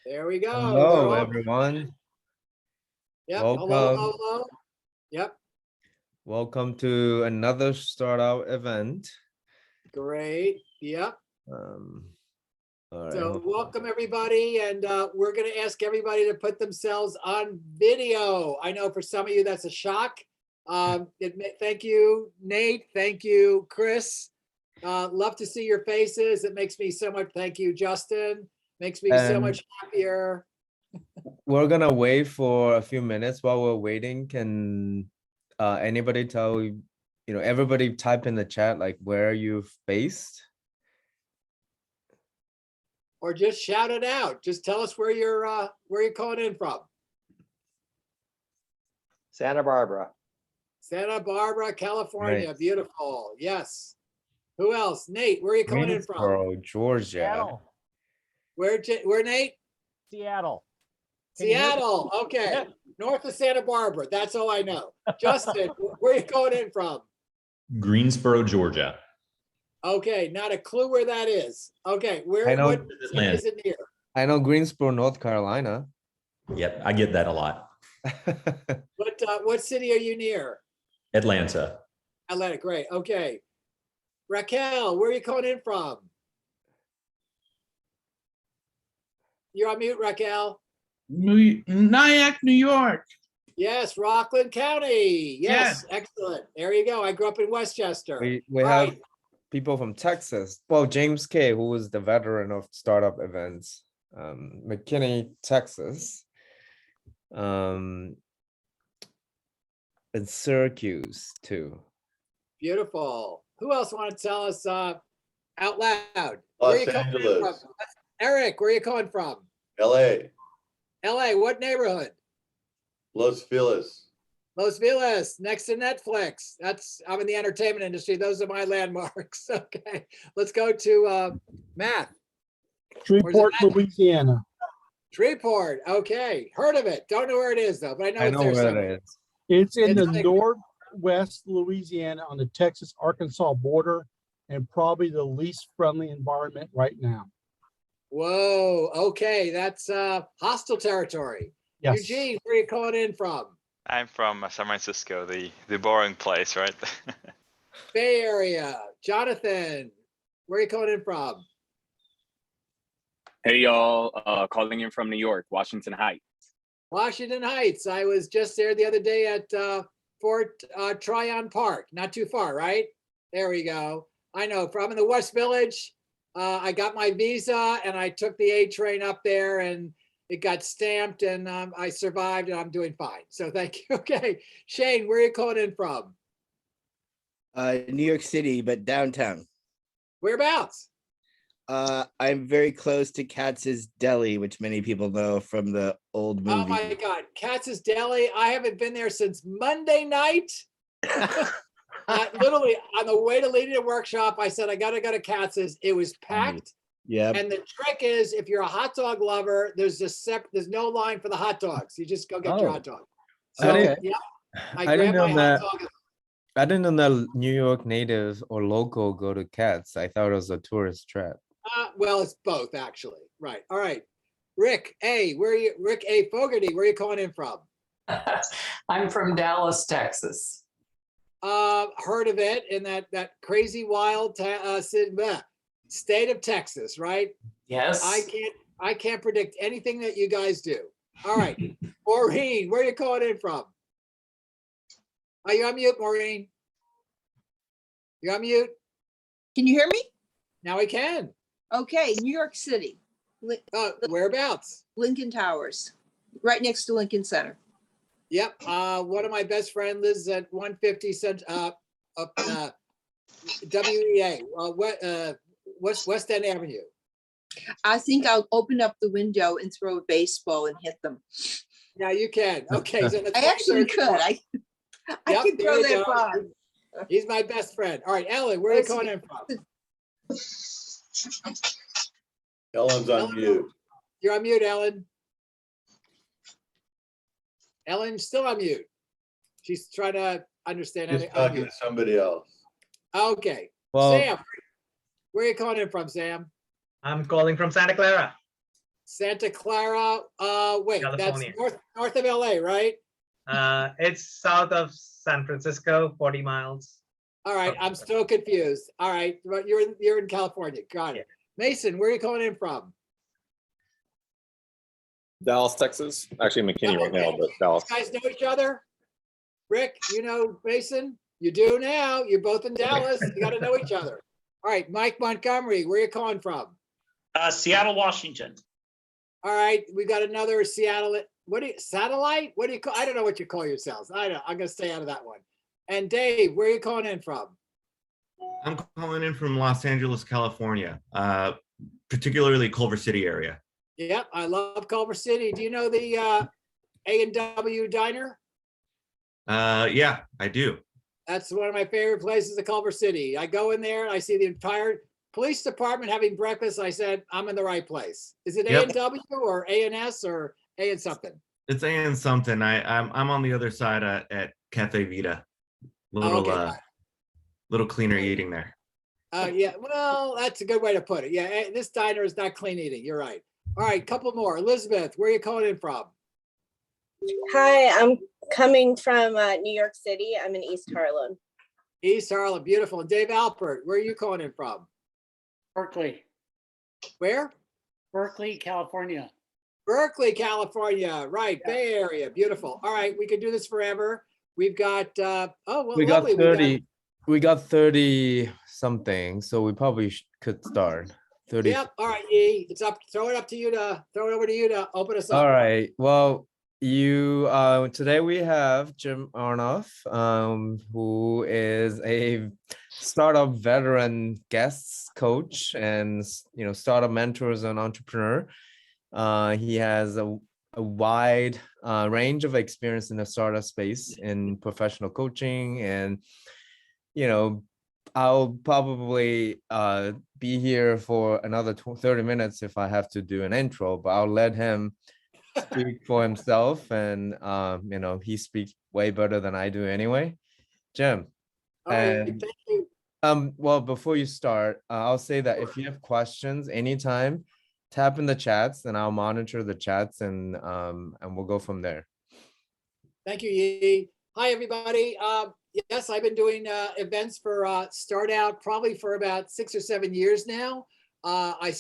There we go. Hello, everyone. Yep. Welcome. Hello. Yep. Welcome to another StartOut event. Great. Yep. All right. So welcome everybody, and we're going to ask everybody to put themselves on video. I know for some of you that's a shock. Thank you, Nate. Thank you, Chris. Love to see your faces. It makes me so much. Thank you, Justin. Makes me so much happier. We're gonna wait for a few minutes. While we're waiting, can anybody tell everybody type in the chat like where you've based? Or just shout it out. Just tell us where you're calling in from. Santa Barbara. Santa Barbara, California. Nice. Beautiful. Yes. Who else? Nate, where are you calling in from? Greensboro, Georgia. Seattle. Where Nate? Seattle. Seattle. Okay. Yeah. North of Santa Barbara. That's all I know. Justin, where are you calling in from? Greensboro, Georgia. Okay. Not a clue where that is. Okay. I know. What city is it near? I know Greensboro, North Carolina. Yep, I get that a lot. What city are you near? Atlanta. Atlanta. Great. Okay. Raquel, where are you calling in from? You're on mute, Raquel. Nyack, New York. Yes, Rockland County. Yes, Yes. excellent. There you go. I grew up in Westchester. We All have right. people from Texas. Well, James K, who was the veteran of startup events, McKinney, Texas. And Syracuse too. Beautiful. Who else want to tell us out loud? Where are you Los calling in Angeles. from? Eric, where are you calling from? LA, LA, what neighborhood? Los Feliz. Los Feliz, next to Netflix. I'm in the entertainment industry. Those are my landmarks. Okay, let's go to Matt. Shreveport, Matt? Louisiana. Shreveport. Okay, heard of it. Don't know where it is though, but I know I it's know there where somewhere. it is. It's in It's the like- northwest Louisiana on the Texas-Arkansas border, and probably the least friendly environment right now. Whoa. Okay, that's hostile territory. Yes. Eugene, where are you calling in from? I'm from San Francisco, the boring place, right? Bay Area. Jonathan, where are you calling in from? Hey y'all, calling in from New York, Washington Heights. Washington Heights. I was just there the other day at Fort Tryon Park. Not too far, right? There we go. I know. From in the West Village. I got my visa and I took the A train up there and it got stamped and I survived and I'm doing fine. So thank you. Okay. Shane, where are you calling in from? New York City, but downtown. Whereabouts? I'm very close to Katz's Deli, which many people know from the old movie. Oh my God. Katz's Deli. I haven't been there since Monday night. Literally on the way to leading a workshop, I said, I got to go to Katz's. It was packed. Yeah. And the trick is, if you're a hot dog lover, there's no line for the hot dogs. You just go get your hot dog. So didn't- yeah, I didn't grabbed my know that. hot dog. I didn't know that New York native or local go to Cats. I thought it was a tourist trap. Well, it's both actually. Right. All right. Rick A, where are you? Rick A Fogarty, where are you calling in from? I'm from Dallas, Texas. Heard of it in that crazy wild state of Texas, right? Yes. I can't predict anything that you guys do. All right. Maureen, where are you calling in from? Are you on mute, Maureen? You're on mute? Can you hear me? Now I can. Okay, New York City. Whereabouts? Lincoln Towers, right next to Lincoln Center. Yep. One of my best friends lives at 150 WEA, West End Avenue. I think I'll open up the window and throw a baseball and hit them. Yeah, you can. Okay. So I actually could. I Yep, could there throw you that go. far. He's my best friend. All right, Ellen, where are you calling in from? Ellen's on Ellen, mute. You're on mute, Ellen. Ellen's still on mute. She's trying to understand. Just talking to somebody else. Okay. Well, Sam, where are you calling in from, Sam? I'm calling from Santa Clara. Santa Clara, wait, that's California. north of LA, right? It's south of San Francisco, 40 miles. All right, I'm still confused. All right, but you're in California. Got it. Mason, where are you calling in from? Dallas, Texas. Actually, McKinney right now, but Dallas. You guys know each other? Rick, you know Mason? You do now. You're both in Dallas. You got to know each other. All right, Mike Montgomery, where are you calling from? Seattle, Washington. All right, we got another Seattle. What do you satellite? What do you call? I don't know what you call yourselves. I don't. I'm gonna stay out of that one. And Dave, where are you calling in from? I'm calling in from Los Angeles, California, particularly Culver City area. Yep, I love Culver City. Do you know the A&W Diner? Yeah, I do. That's one of my favorite places in Culver City. I go in there and I see the entire police department having breakfast. I said, I'm in the right place. Is it Yep. A&W or A&S or A and something? It's A and something. I'm on the other side at Cafe Vita. Little okay. Little cleaner eating there. Yeah, well, that's a good way to put it. Yeah, this diner is not clean eating. You're right. All right, couple more. Elizabeth, where are you calling in from? Hi, I'm coming from New York City. I'm in East Harlem. East Harlem, beautiful. And Dave Alpert, where are you calling in from? Berkeley. Where? Berkeley, California. Berkeley, California. Right, Yeah. Bay Area, beautiful. All right, we could do this forever. We've got, oh, well, We got lovely. 30. We got 30 something, so we probably could start. 30. Yep, all right, E, it's up, throw it over to you to open us up. All right. Well, you today we have Jim Arnoff, who is a startup veteran guest coach and startup mentor as an entrepreneur. He has a wide range of experience in the startup space in professional coaching, and I'll probably be here for another 30 minutes if I have to do an intro, but I'll let him speak for himself, and he speaks way better than I do anyway. Jim. All right, And thank you. well, before you start, I'll say that if you have questions anytime, tap in the chats and I'll monitor the chats, and we'll go from there. Thank you, Yi. Hi, everybody. Yes, I've been doing events for StartOut probably for about 6 or 7 years now. I've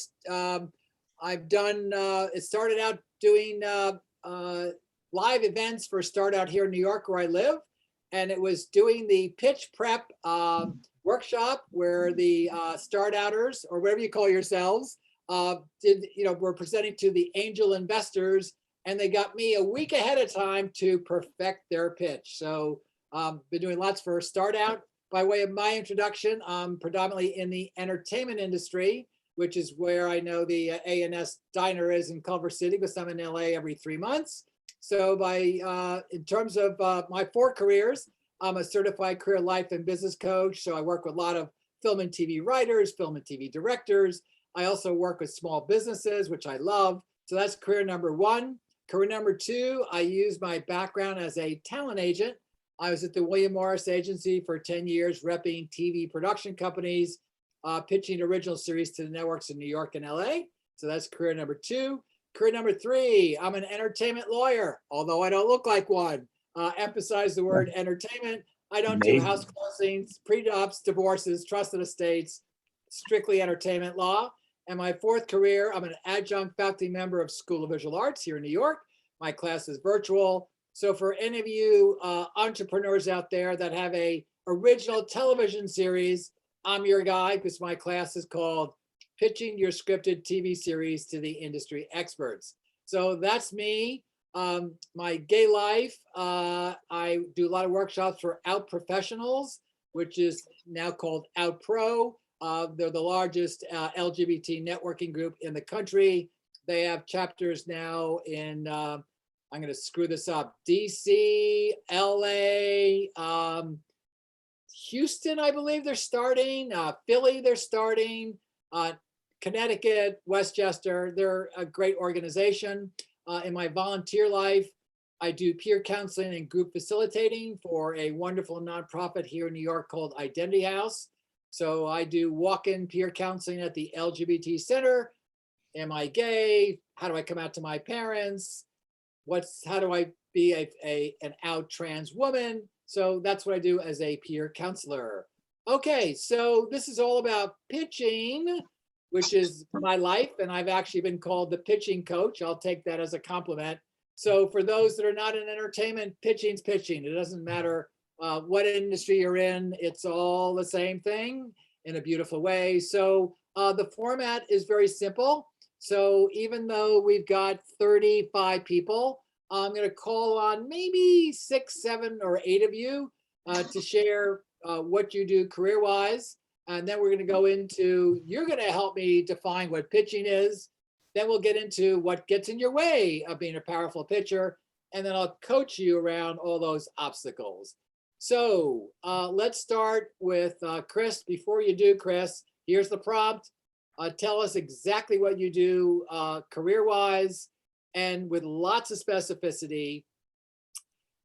done, it started out doing live events for StartOut here in New York where I live. And it was doing the pitch prep workshop where the StartOuters, or whatever you call yourselves, were presenting to the angel investors, and they got me a week ahead of time to perfect their pitch. So been doing lots for StartOut. By way of my introduction, I'm predominantly in the entertainment industry, which is where I know the A&S Diner is in Culver City, because I'm in LA every 3 months. So in terms of my 4 careers, I'm a certified career life and business coach. So I work with a lot of film and TV writers, film and TV directors. I also work with small businesses, which I love. So that's career number 1. Career number 2, I use my background as a talent agent. I was at the William Morris Agency for 10 years, repping TV production companies, pitching original series to the networks in New York and LA. So that's career number 2. Career number 3, I'm an entertainment lawyer, although I don't look like one. Emphasize the word entertainment. I don't do house closings, prenups, divorces, trusted estates, strictly entertainment law. And my 4th career, I'm an adjunct faculty member of School of Visual Arts here in New York. My class is virtual. So for any of you entrepreneurs out there that have a original television series, I'm your guy, because my class is called Pitching Your Scripted TV Series to the Industry Experts. So that's me. My gay life, I do a lot of workshops for Out Professionals, which is now called Out Pro. They're the largest LGBT networking group in the country. They have chapters now in, I'm going to screw this up, DC, LA, Houston, I believe they're starting, Philly, they're starting, Connecticut, Westchester. They're a great organization. In my volunteer life, I do peer counseling and group facilitating for a wonderful nonprofit here in New York called Identity House. So I do walk-in peer counseling at the LGBT Center Am I gay? How do I come out to my parents? How do I be an out trans woman? So that's what I do as a peer counselor. Okay, so this is all about pitching, which is my life, and I've actually been called the pitching coach. I'll take that as a compliment. So for those that are not in entertainment, pitching's pitching. It doesn't matter what industry you're in, it's all the same thing in a beautiful way. So the format is very simple. So even though we've got 35 people, I'm going to call on maybe 6, 7, or 8 of you to share what you do career-wise. And then we're going to go into, you're going to help me define what pitching is. Then we'll get into what gets in your way of being a powerful pitcher. And then I'll coach you around all those obstacles. So let's start with Chris. Before you do, Chris, here's the prompt. Tell us exactly what you do career-wise and with lots of specificity.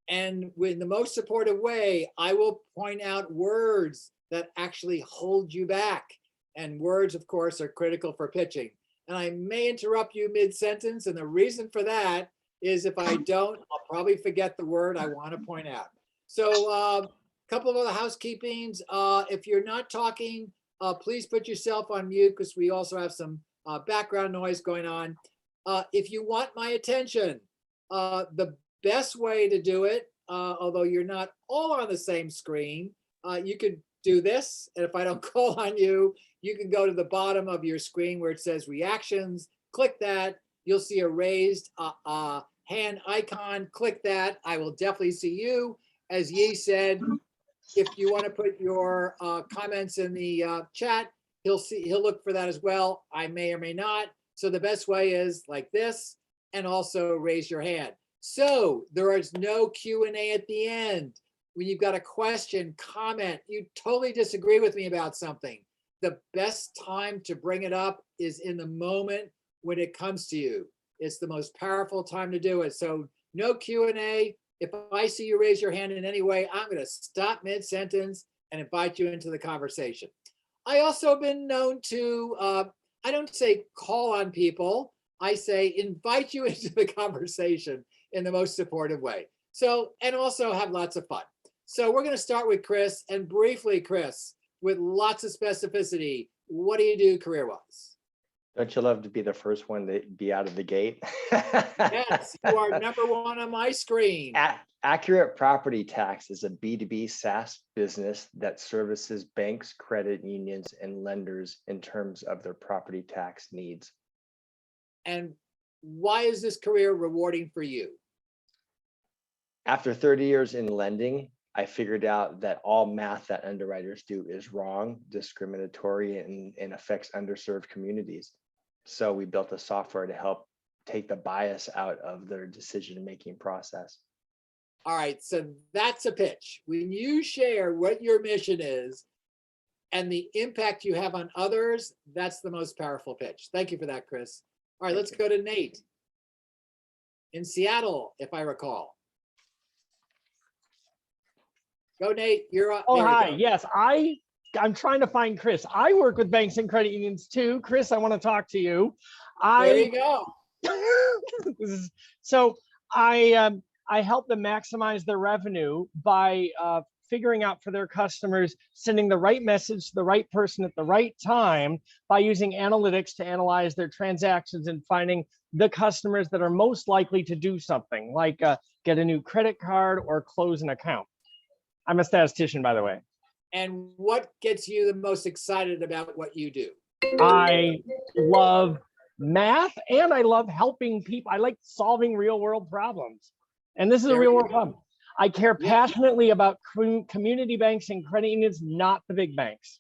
And in the most supportive way, I will point out words that actually hold you back. And words, of course, are critical for pitching. And I may interrupt you mid-sentence. And the reason for that is if I don't, I'll probably forget the word I want to point out. So a couple of other housekeepings. If you're not talking, please put yourself on mute because we also have some background noise going on. If you want my attention, the best way to do it, although you're not all on the same screen, you could do this. And if I don't call on you, you can go to the bottom of your screen where it says reactions, click that. You'll see a raised hand icon, click that. I will definitely see you. As Yi said, if you want to put your comments in the chat, he'll look for that as well. I may or may not. So the best way is like this, and also raise your hand. So there is no Q&A at the end. When you've got a question, comment, you totally disagree with me about something, the best time to bring it up is in the moment when it comes to you. It's the most powerful time to do it. So no Q&A. If I see you raise your hand in any way, I'm going to stop mid-sentence and invite you into the conversation. I also been known to, I don't say call on people, I say invite you into the conversation in the most supportive way. So, and also have lots of fun. So we're going to start with Chris, and briefly, Chris, with lots of specificity, what do you do career-wise? Don't you love to be the first one to be out of the gate? Yes, you are number one on my screen. Accurate Property Tax is a B2B SaaS business that services banks, credit unions, and lenders in terms of their property tax needs. And why is this career rewarding for you? After 30 years in lending, I figured out that all math that underwriters do is wrong, discriminatory, and affects underserved communities. So we built a software to help take the bias out of their decision-making process. All right, so that's a pitch. When you share what your mission is and the impact you have on others, that's the most powerful pitch. Thank you for that, Chris. All right, let's go to Nate in Seattle, if I recall. Go, Nate. You're up. Oh, hi. Yes, I'm trying to find Chris. I work with banks and credit unions too. Chris, I want to talk to you. There you go. So I help them maximize their revenue by figuring out for their customers, sending the right message to the right person at the right time by using analytics to analyze their transactions and finding the customers that are most likely to do something like get a new credit card or close an account. I'm a statistician, by the way. And what gets you the most excited about what you do? I love math and I love helping people. I like solving real world problems. And this is a real world problem. I care passionately about community banks and credit unions, not the big banks.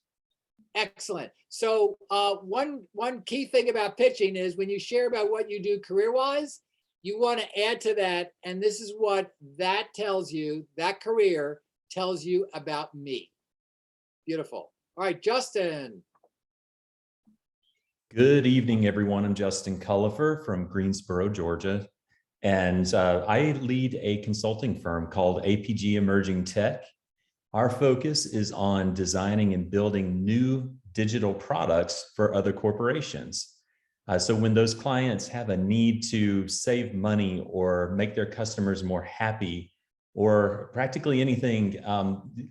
Excellent. So one key thing about pitching is when you share about what you do career-wise, you want to add to that. And this is what that tells you, that career tells you about me. Beautiful. All right, Justin. Good evening, everyone. I'm Justin Cullifer from Greensboro, Georgia. And I lead a consulting firm called APG Emerging Tech. Our focus is on designing and building new digital products for other corporations. So when those clients have a need to save money or make their customers more happy, or practically anything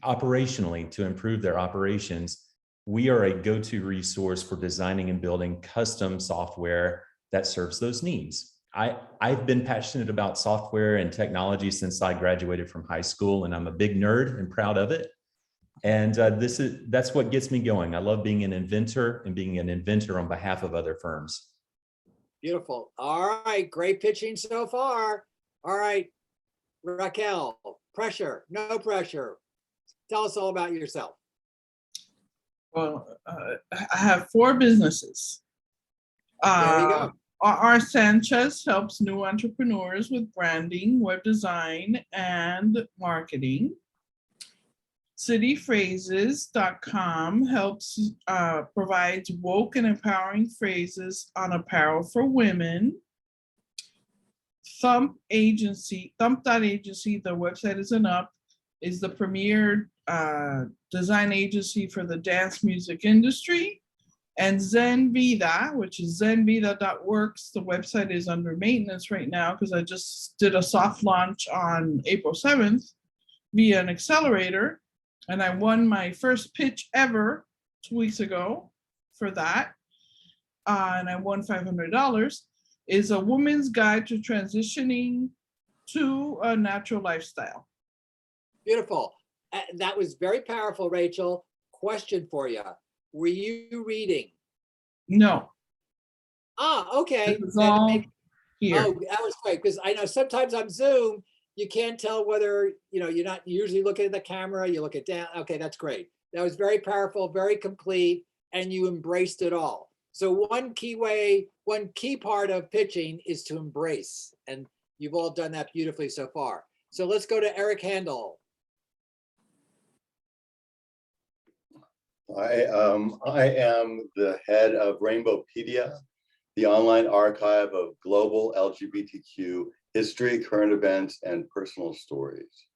operationally to improve their operations, we are a go-to resource for designing and building custom software that serves those needs. I've been passionate about software and technology since I graduated from high school, and I'm a big nerd and proud of it. And that's what gets me going. I love being an inventor and being an inventor on behalf of other firms. Beautiful. All right, great pitching so far. All right, Raquel, pressure, no pressure. Tell us all about yourself. Well, I have 4 businesses. There you go. R. Sanchez helps new entrepreneurs with branding, web design, and marketing. Cityphrases.com helps provides woke and empowering phrases on apparel for women. Thump.agency, the website isn't up, is the premier design agency for the dance music industry. And Zen Vida, which is zenvida.works. The website is under maintenance right now because I just did a soft launch on April 7th via an accelerator. And I won my first pitch ever 2 weeks ago for that. And I won $500. Is a woman's guide to transitioning to a natural lifestyle. Beautiful. That was very powerful, Rachel. Question for you. Were you reading? No. Ah, okay. It was all here. Oh, that was great, because I know sometimes on Zoom, you can't tell whether, you're not usually looking at the camera, you look at down. Okay, that's great. That was very powerful, very complete, and you embraced it all. So one key part of pitching is to embrace, and you've all done that beautifully so far. So let's go to Eric Handel. I am the head of Rainbowpedia, the online archive of global LGBTQ history, current events, and personal stories.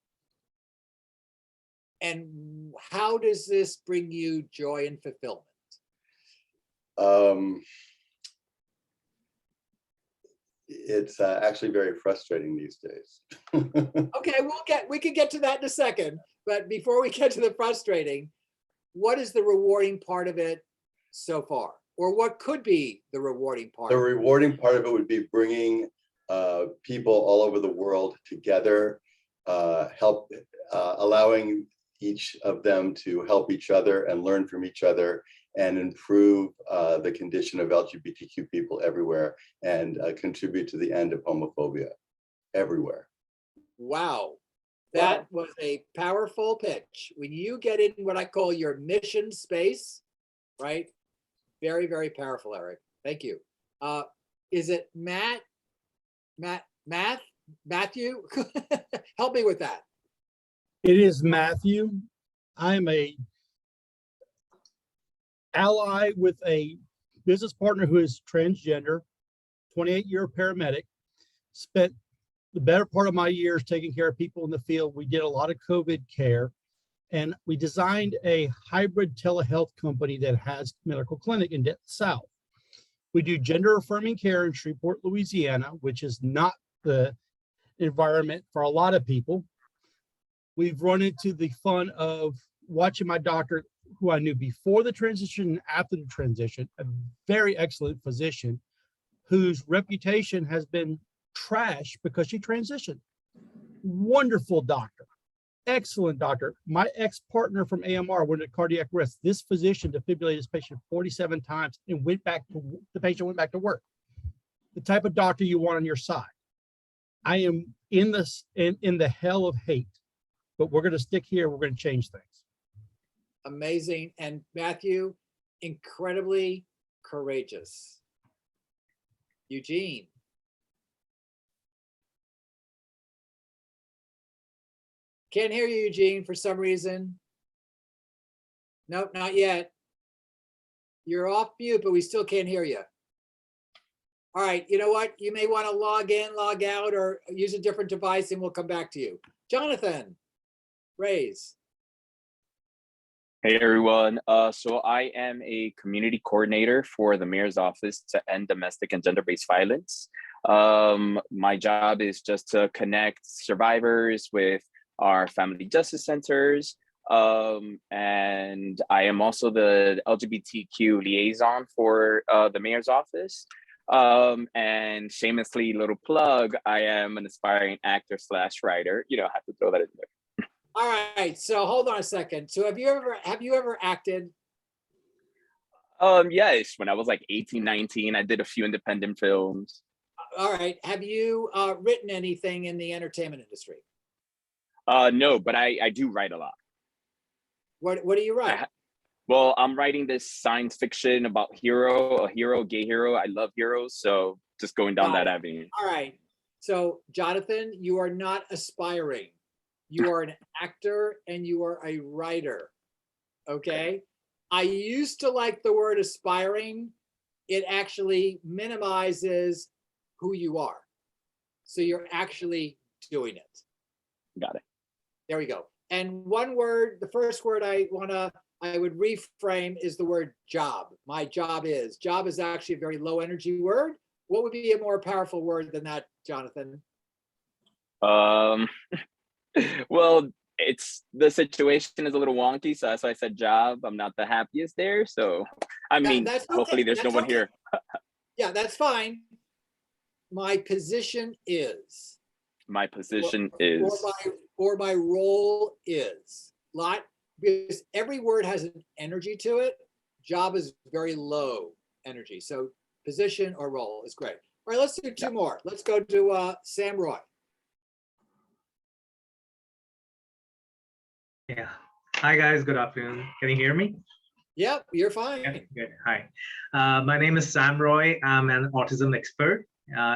And how does this bring you joy and fulfillment? It's actually very frustrating these days. Okay, we can get to that in a second. But before we get to the frustrating, what is the rewarding part of it so far? Or what could be the rewarding part? The rewarding part of it would be bringing people all over the world together, allowing each of them to help each other and learn from each other and improve the condition of LGBTQ people everywhere and contribute to the end of homophobia everywhere. Wow. That was a powerful pitch. When you get in what I call your mission space, right? Very, very powerful, Eric. Thank you. Is it Matthew? Help me with that. It is Matthew. I'm a ally with a business partner who is transgender, 28-year paramedic, spent the better part of my years taking care of people in the field. We did a lot of COVID care, and we designed a hybrid telehealth company that has medical clinic in the South. We do gender affirming care in Shreveport, Louisiana, which is not the environment for a lot of people. We've run into the fun of watching my doctor, who I knew before the transition and after the transition, a very excellent physician whose reputation has been trash because she transitioned. Wonderful doctor, excellent doctor. My ex-partner from AMR went to cardiac arrest. This physician defibrillated his patient 47 times and the patient went back to work. The type of doctor you want on your side. I am in the hell of hate, but we're going to stick here. We're going to change things. Amazing. And Matthew, incredibly courageous. Eugene. Can't hear you, Eugene, for some reason. Nope, not yet. You're off mute, but we still can't hear you. All right, you know what? You may want to log in, log out, or use a different device, and we'll come back to you. Jonathan, raise. Hey everyone. So I am a community coordinator for the mayor's office to end domestic and gender-based violence. My job is just to connect survivors with our family justice centers. And I am also the LGBTQ liaison for the mayor's office. And shamelessly, little plug, I am an aspiring actor / writer. You know, I have to throw that in there. All right, so hold on a second. So have you ever acted? Yes, when I was like 18, 19, I did a few independent films. All right, have you written anything in the entertainment industry? No, but I do write a lot. What do you write? Well, I'm writing this science fiction about a gay hero. I love heroes, so just going down that avenue. All right, so Jonathan, you are not aspiring. You are an actor and you are a writer, okay? I used to like the word aspiring. It actually minimizes who you are. So you're actually doing it. Got it. There we go. And one word, the first word I would reframe is the word job. My job is. Job is actually a very low energy word. What would be a more powerful word than that, Jonathan? Well, the situation is a little wonky, so that's why I said job. I'm not the happiest there. So I mean, hopefully there's no one here. Yeah, that's fine. My position is. My position is. Or my role is. Because every word has an energy to it. Job is very low energy. So position or role is great. All right, let's do two more. Let's go to Sam Roy. Yeah. Hi guys, good afternoon. Can you hear me? Yep, you're fine. Yeah, good. Hi. My name is Sam Roy. I'm an autism expert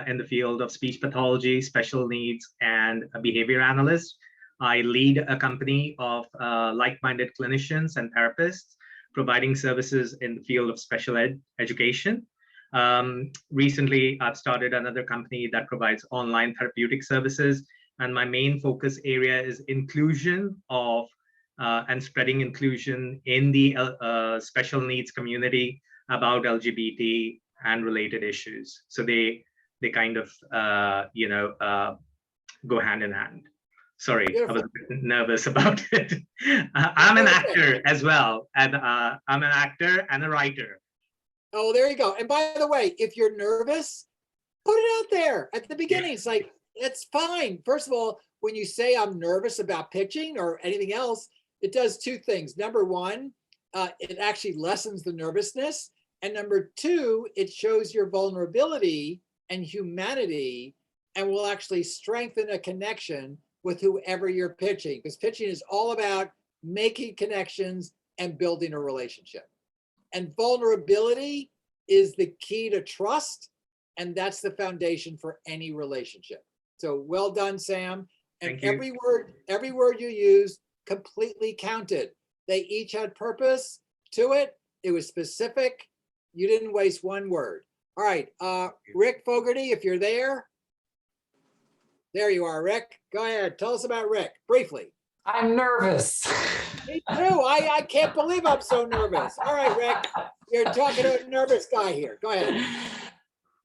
in the field of speech pathology, special needs, and a behavior analyst. I lead a company of like-minded clinicians and therapists providing services in the field of special education. Recently, I've started another company that provides online therapeutic services, and my main focus area is inclusion of and spreading inclusion in the special needs community about LGBT and related issues. So they kind of go hand in hand. Sorry, I was a bit nervous about it. I'm an actor as well, and I'm an actor and a writer. Oh, there you go. And by the way, if you're nervous, put it out there at the beginning. It's like, it's fine. First of all, when you say I'm nervous about pitching or anything else, it does two things. Number one, it actually lessens the nervousness. And number two, it shows your vulnerability and humanity and will actually strengthen a connection with whoever you're pitching. Because pitching is all about making connections and building a relationship. And vulnerability is the key to trust. And that's the foundation for any relationship. So well done, Sam. And every word you use completely counted. They each had purpose to it. It was specific. You didn't waste one word. All right, Rick Fogarty, if you're there. There you are, Rick. Go ahead. Tell us about Rick, briefly. I'm nervous. Me too. I can't believe I'm so nervous. All right, Rick. You're talking to a nervous guy here. Go ahead.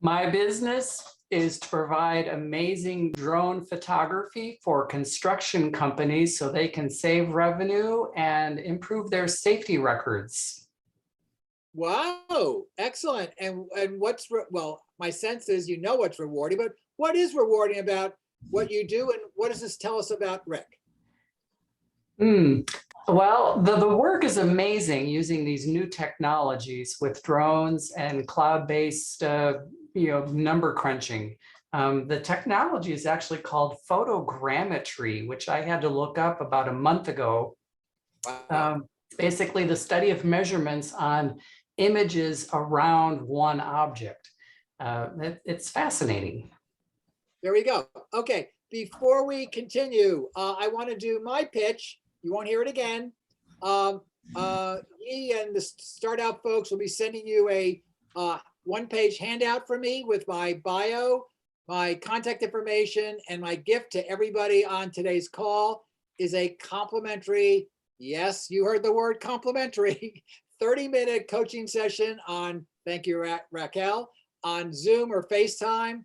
My business is to provide amazing drone photography for construction companies so they can save revenue and improve their safety records. Wow, excellent. And what's, well, my sense is you know what's rewarding, but what is rewarding about what you do and what does this tell us about Rick? Well, the work is amazing using these new technologies with drones and cloud-based number crunching. The technology is actually called photogrammetry, which I had to look up about a month ago. Basically the study of measurements on images around one object. It's fascinating. There we go. Okay, before we continue, I want to do my pitch. You won't hear it again. He and the StartOut folks will be sending you a one-page handout from me with my bio, my contact information, and my gift to everybody on today's call is a complimentary Yes, you heard the word complimentary. 30-minute coaching session on, thank you, Raquel, on Zoom or FaceTime.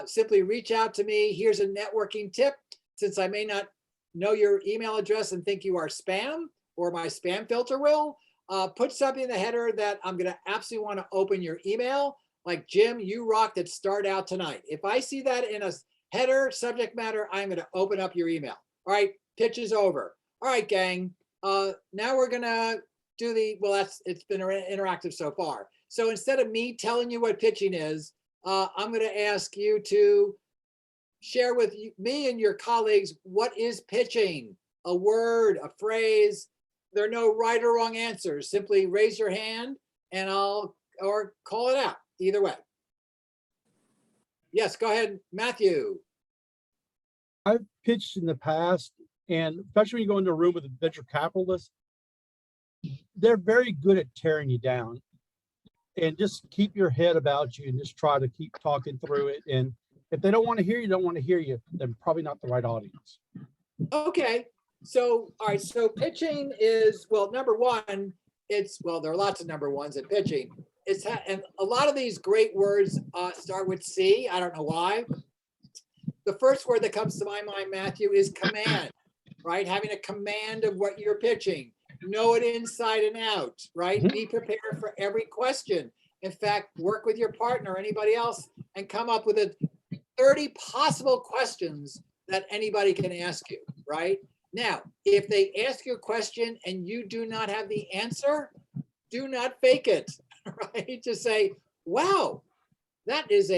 Simply reach out to me. Here's a networking tip. Since I may not know your email address and think you are spam, or my spam filter will, put something in the header that I'm going to absolutely want to open your email. Like, Jim, you rocked at Start Out tonight. If I see that in a header subject matter, I'm going to open up your email. All right, pitch is over. All right, gang. Now we're going to do it's been interactive so far. So instead of me telling you what pitching is, I'm going to ask you to share with me and your colleagues, what is pitching? A word, a phrase. There are no right or wrong answers. Simply raise your hand and or call it out, either way. Yes, go ahead, Matthew. I've pitched in the past, and especially when you go into a room with a venture capitalist, they're very good at tearing you down. And just keep your head about you and just try to keep talking through it. And if they don't want to hear you, don't want to hear you, then probably not the right audience. Okay. So, all right. So pitching is, well, number one, there are lots of number ones in pitching. And a lot of these great words start with C. I don't know why. The first word that comes to my mind, Matthew, is command, right? Having a command of what you're pitching. Know it inside and out, right? Mm-hmm. Be prepared for every question. In fact, work with your partner or anybody else and come up with 30 possible questions that anybody can ask you, right? Now, if they ask you a question and you do not have the answer, do not fake it, right? Just say, wow, that is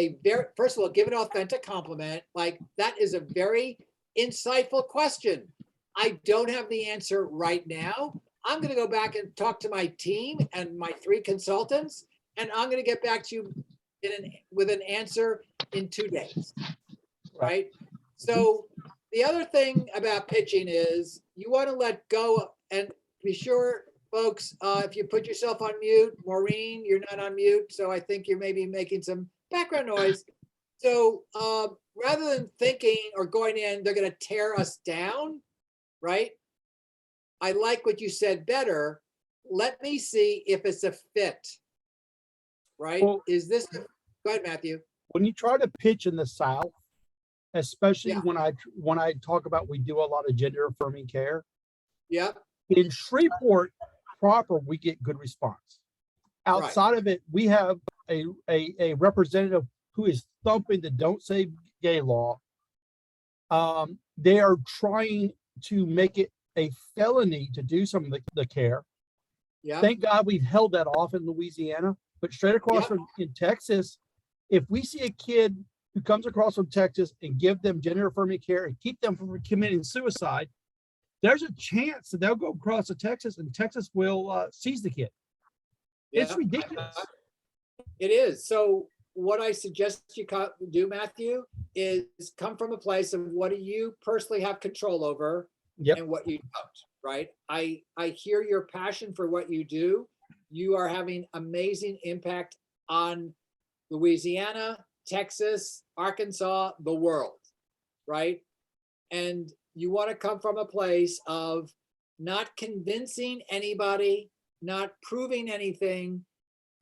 first of all, give an authentic compliment. Like, that is a very insightful question. I don't have the answer right now. I'm going to go back and talk to my team and my 3 consultants, and I'm going to get back to you with an answer in 2 days, right? So the other thing about pitching is you want to let go, and be sure, folks, if you put yourself on mute, Maureen, you're not on mute, so I think you're maybe making some background noise. So rather than thinking or going in, they're going to tear us down, right? I like what you said better. Let me see if it's a fit, right? Well, Go ahead, Matthew. When you try to pitch in the South, especially when I talk about, we do a lot of gender affirming care. Yeah. In Shreveport proper, we get good response. Outside of it, we have a representative who is thumping the Don't Say Gay law. They are trying to make it a felony to do some of the care. Yeah. Thank God we've held that off in Louisiana, but straight across from in Texas, if we see a kid who comes across from Texas and give them gender affirming care and keep them from committing suicide, there's a chance that they'll go across to Texas and Texas will seize the kid. It's ridiculous. It is. So what I suggest you do, Matthew, is come from a place of what do you personally have control over and what you don't, right? I hear your passion for what you do. You are having amazing impact on Louisiana, Texas, Arkansas, the world, right? And you want to come from a place of not convincing anybody, not proving anything.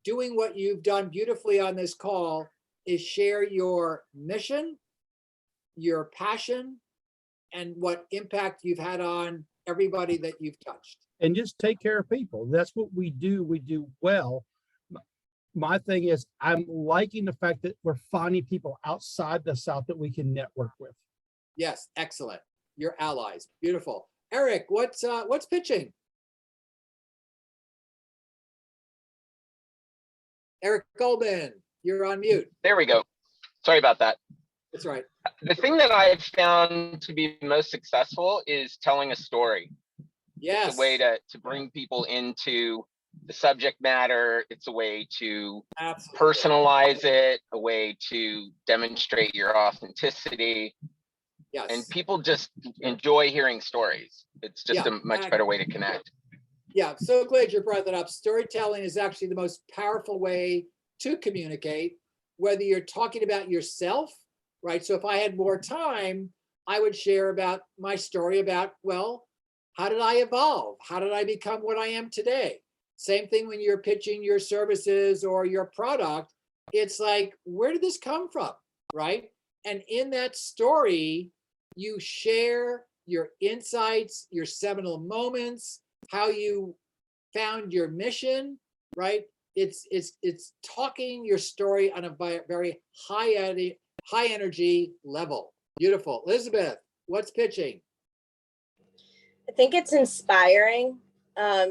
Doing what you've done beautifully on this call is share your mission, your passion, and what impact you've had on everybody that you've touched. And just take care of people. That's what we do. We do well. My thing is, I'm liking the fact that we're finding people outside the South that we can network with. Yes, excellent. Your allies. Beautiful. Eric, what's pitching? Eric Goldman, you're on mute. There we go. Sorry about that. That's right. The thing that I've found to be most successful is telling a story. Yes. It's a way to bring people into the subject matter. It's a way to personalize it, a way to demonstrate your authenticity. Yes. And people just enjoy hearing stories. It's just a much better way to connect. Yeah, so glad you brought that up. Storytelling is actually the most powerful way to communicate, whether you're talking about yourself, right? So if I had more time, I would share about my story about, well, how did I evolve? How did I become what I am today? Same thing when you're pitching your services or your product. It's like, where did this come from, right? And in that story, you share your insights, your seminal moments, how you found your mission, right? It's talking your story on a very high energy level. Beautiful. Elizabeth, what's pitching? I think it's inspiring.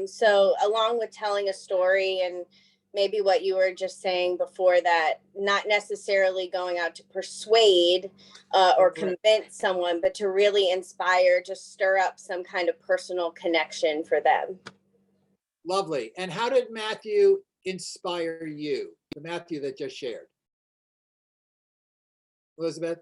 So along with telling a story and maybe what you were just saying before that, not necessarily going out to persuade or convince someone, but to really inspire, just stir up some kind of personal connection for them. Lovely. And how did Matthew inspire you? The Matthew that just shared. Elizabeth?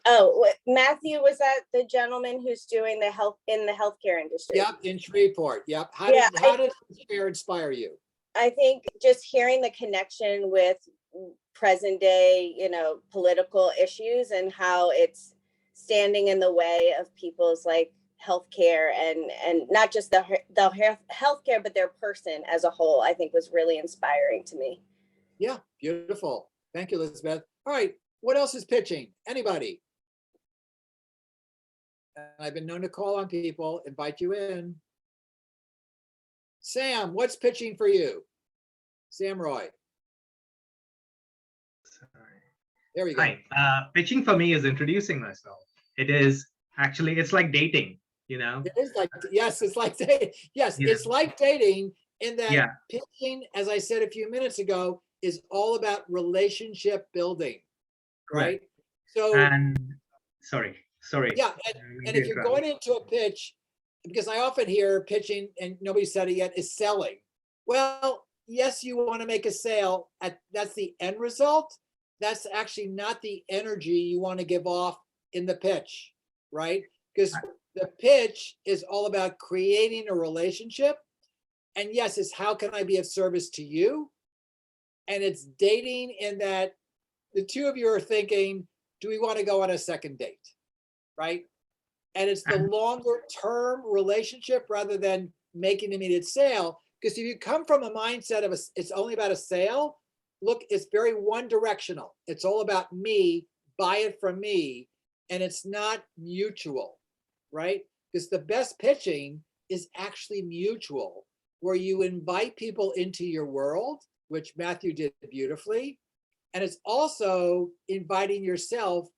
Oh, Matthew, was that the gentleman who's doing the healthcare industry? Yep, in Shreveport. Yep. How did share inspire you? I think just hearing the connection with present day, political issues and how it's standing in the way of people's like healthcare and not just the healthcare, but their person as a whole, I think was really inspiring to me. Yeah, beautiful. Thank you, Elizabeth. All right, what else is pitching? Anybody? I've been known to call on people, invite you in. Sam, what's pitching for you? Sam Roy. There we go. Hi. Pitching for me is introducing myself. It's like dating, It is like, yes, it's like dating. Yes, it's like dating in that pitching, as I said a few minutes ago, is all about relationship building, right? So, sorry. Yeah, and if you're going into a pitch, because I often hear pitching, and nobody said it yet, is selling. Well, yes, you want to make a sale. That's the end result. That's actually not the energy you want to give off in the pitch, right? Because the pitch is all about creating a relationship. And yes, it's how can I be of service to you? And it's dating in that the two of you are thinking, do we want to go on a second date, right? And it's the longer term relationship rather than making an immediate sale. Because if you come from a mindset of it's only about a sale, look, it's very one directional. It's all about me, buy it from me, and it's not mutual, right? Because the best pitching is actually mutual, where you invite people into your world, which Matthew did beautifully. And it's also inviting yourself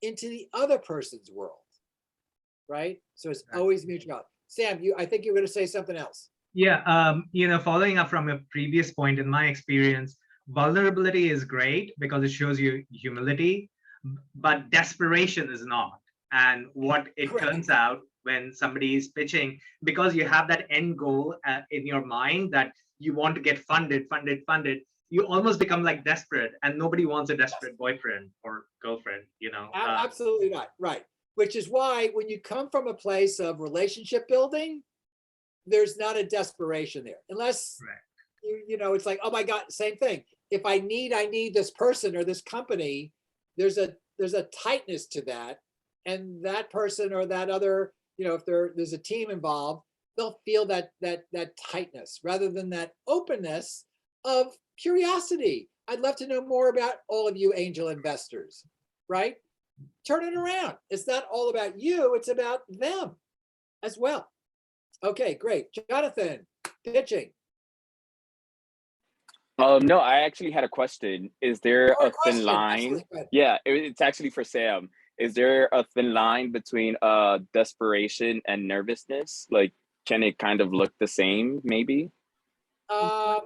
into the other person's world, right? So it's always mutual. Sam, I think you were going to say something else. Yeah, following up from a previous point, in my experience, vulnerability is great because it shows you humility, but desperation is not. And what it turns out when somebody is pitching, because you have that end goal in your mind that you want to get funded, you almost become like desperate, and nobody wants a desperate boyfriend or girlfriend, Absolutely not, right. Which is why when you come from a place of relationship building, there's not a desperation there, unless it's like, oh my God, same thing. If I need this person or this company, there's a tightness to that, and that person or that other, if there's a team involved, they'll feel that tightness rather than that openness of curiosity. I'd love to know more about all of you angel investors, right? Turn it around. It's not all about you, it's about them as well. Okay, great. Jonathan, pitching. No, I actually had a question. Is there a thin line? Absolutely. Yeah, it's actually for Sam. Is there a thin line between desperation and nervousness? Like, can it kind of look the same, maybe? Let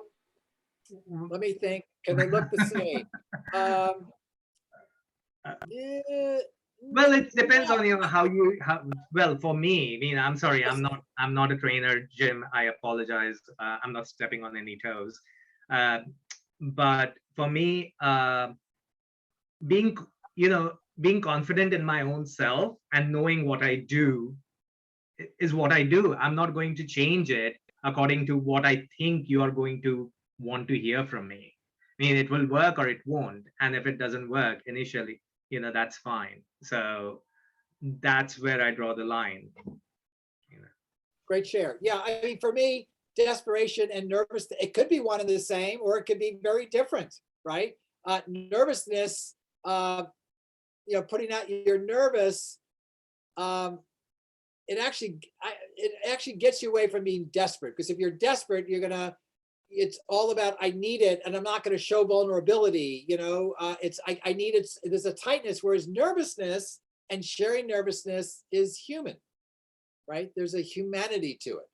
me think. Can they look the same? Well, it depends on well, for me, I'm sorry, I'm not a trainer, Jim. I apologize. I'm not stepping on any toes. But for me, being confident in my own self and knowing what I do is what I do. I'm not going to change it according to what I think you are going to want to hear from me. It will work or it won't. And if it doesn't work initially, that's fine. So that's where I draw the line. Great share. Yeah, I mean, for me, desperation and nervous, it could be one and the same, or it could be very different, right? Nervousness, putting out you're nervous, it actually gets you away from being desperate. Because if you're desperate, it's all about I need it, and I'm not going to show vulnerability. I need it. There's a tightness, whereas nervousness and sharing nervousness is human, right? There's a humanity to it.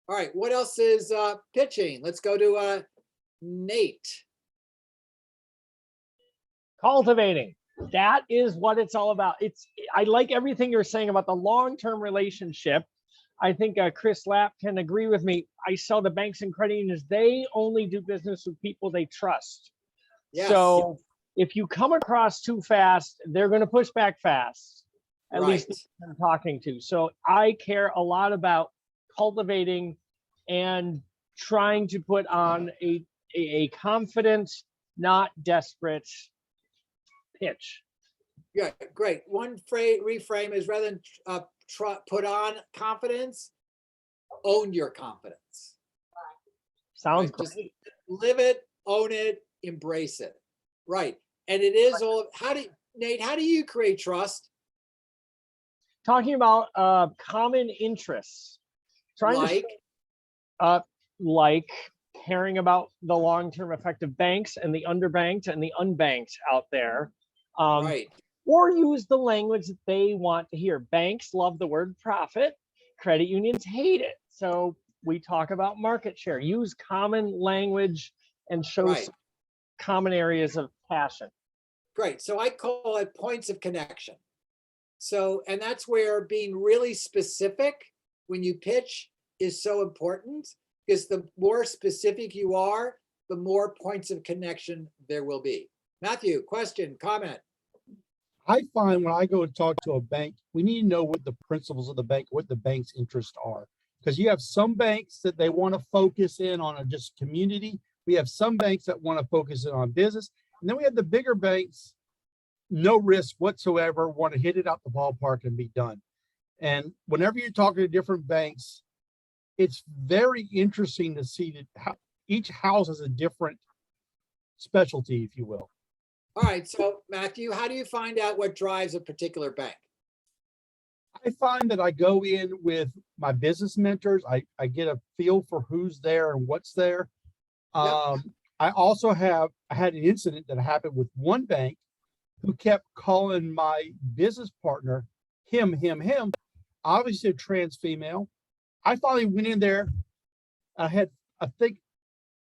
All right, what else is pitching? Let's go to Nate. Cultivating. That is what it's all about. I like everything you're saying about the long-term relationship. I think Chris Lapp can agree with me. I saw the banks and credit unions, they only do business with people they trust. Yes. So if you come across too fast, they're going to push back fast, at least I'm talking to. So I care a lot about cultivating and trying to put on a confident, not desperate pitch. Yeah, great. One reframe is rather than put on confidence, own your confidence. Sounds right? great. Just live it, own it, embrace it. Right. And it is all, Nate, how do you create trust? Talking about common interests. Like caring about the long-term effect of banks and the underbanked and the unbanked out there. Right. Or use the language that they want to hear. Banks love the word profit. Credit unions hate it. So we talk about market share. Use common language and show some common areas of passion. Great. So I call it points of connection. So, and that's where being really specific when you pitch is so important, because the more specific you are, the more points of connection there will be. Matthew, question, comment? I find when I go to talk to a bank, we need to know what the principles of the bank, what the bank's interests are. Because you have some banks that they want to focus in on a just community. We have some banks that want to focus in on business. And then we have the bigger banks, no risk whatsoever, want to hit it out the ballpark and be done. And whenever you're talking to different banks, it's very interesting to see that how each house has a different specialty, if you will. All right, so Matthew, how do you find out what drives a particular bank? I find that I go in with my business mentors. I get a feel for who's there and what's there. I also had an incident that happened with one bank who kept calling my business partner him. Obviously a trans female. I finally went in there. I had, I think,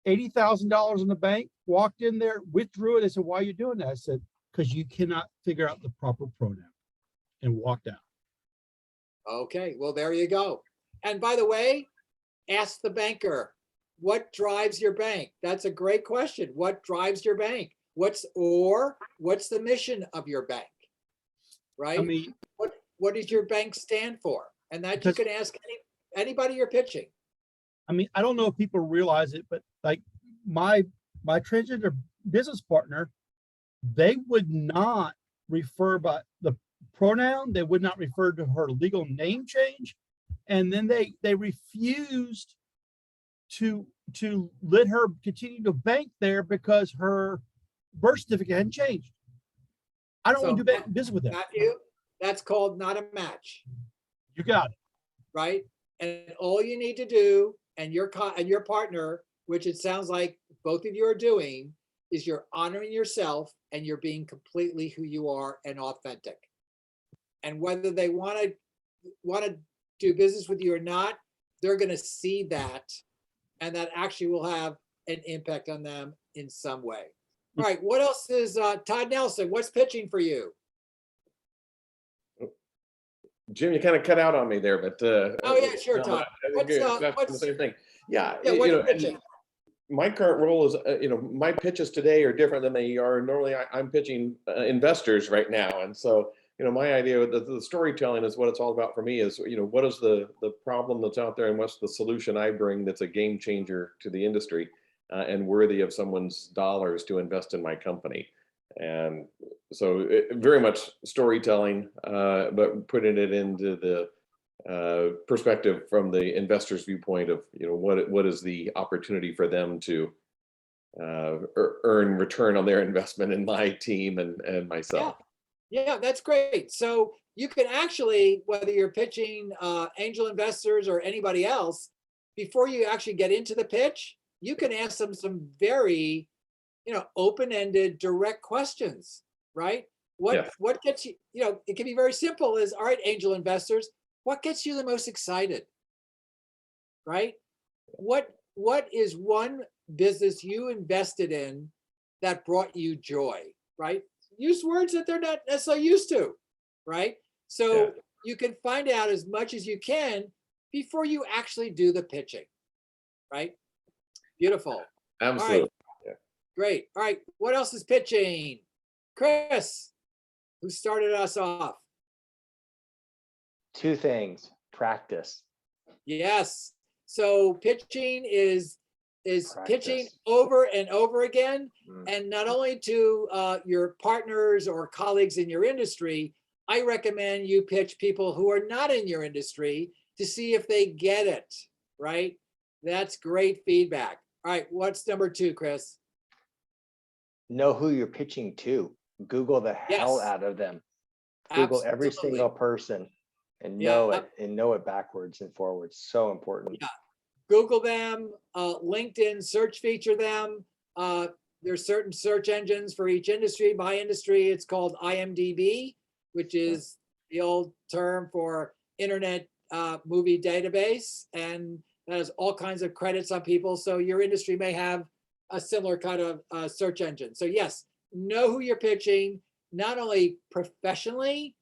$80,000 in the bank, walked in there, withdrew it. I said, why are you doing that? I said, because you cannot figure out the proper pronoun, and walked out. Okay, well, there you go. And by the way, ask the banker, what drives your bank? That's a great question. What drives your bank? What's the mission of your bank? Right? I mean, what does your bank stand for? And that you can ask anybody you're pitching. I mean, I don't know if people realize it, but like my transgender business partner, they would not refer by the pronoun. They would not refer to her legal name change. And then they refused to let her continue to bank there because her birth certificate hadn't changed. I don't want to do business with them. Matthew, that's called not a match. You got it. Right? And all you need to do, and your partner, which it sounds like both of you are doing, is you're honoring yourself and you're being completely who you are and authentic. And whether they want to do business with you or not, they're going to see that, and that actually will have an impact on them in some way. All right, what else is Todd Nelson? What's pitching for you? Jim, you kind of cut out on me there, but oh yeah, sure, Todd. What's the same thing? Yeah, pitching? My current role is, my pitches today are different than they are normally. I'm pitching investors right now, and so my idea of the storytelling is what it's all about for me. Is what is the problem that's out there, and what's the solution I bring that's a game changer to the industry and worthy of someone's dollars to invest in my company. And so very much storytelling, but putting it into perspective from the investor's viewpoint of, what is the opportunity for them to earn return on their investment in my team and myself. Yeah, that's great. So you can actually, whether you're pitching angel investors or anybody else, before you actually get into the pitch, you can ask them some very, open-ended, direct questions, right? What gets you, it can be very simple as, all right, angel investors, what gets you the most excited, right? What is one business you invested in that brought you joy, right? Use words that they're not necessarily used to, right? So you can find out as much as you can before you actually do the pitching, right? Beautiful. Absolutely. All right. Great. All right. What else is pitching? Chris, who started us off? Two things. Practice. Yes. So pitching is pitching over and over again, and not only to your partners or colleagues in your industry. I recommend you pitch people who are not in your industry to see if they get it, right? That's great feedback. All right, what's number 2, Chris? Know who you're pitching to. Google the hell out of them. Google every single person and know it backwards and forwards. So important. Yeah. Google them, LinkedIn search feature them. There's certain search engines for each industry. By industry, it's called IMDb, which is the old term for Internet Movie Database. And that has all kinds of credits on people. So your industry may have a similar kind of search engine. So yes, know who you're pitching, not only professionally,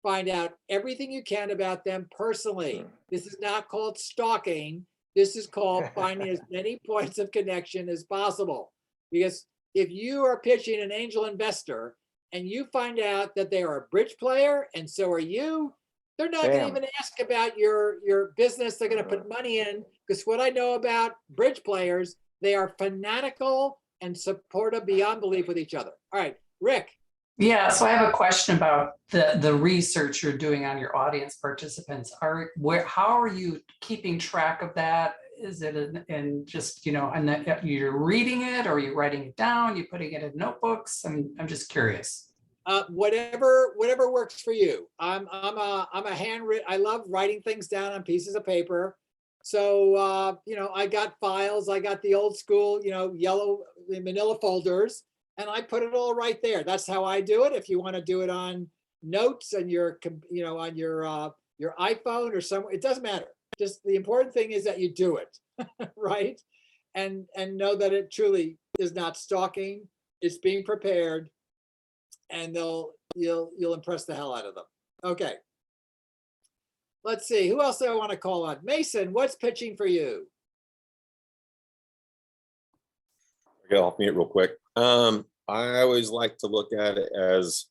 find out everything you can about them personally. This is not called stalking. This is called finding as many points of connection as possible. Because if you are pitching an angel investor and you find out that they are a bridge player and so are you, they're not going to even ask about your business. They're going to put money in, because what I know about bridge players, they are fanatical and supportive beyond belief with each other. All right, Rick. Yeah, so I have a question about the research you're doing on your audience participants. How are you keeping track of that? Is it in just, and you're reading it, or are you writing it down? You putting it in notebooks? I'm just curious. Whatever works for you. I'm a handwritten. I love writing things down on pieces of paper. So I got files. I got the old school, yellow manila folders. And I put it all right there. That's how I do it. If you want to do it on notes and on your iPhone or somewhere, it doesn't matter. Just the important thing is that you do it, right? And know that it truly is not stalking. It's being prepared, and you'll impress the hell out of them. Okay. Let's see. Who else do I want to call on? Mason, what's pitching for you? Okay, I'll mute real quick. I always like to look at it as,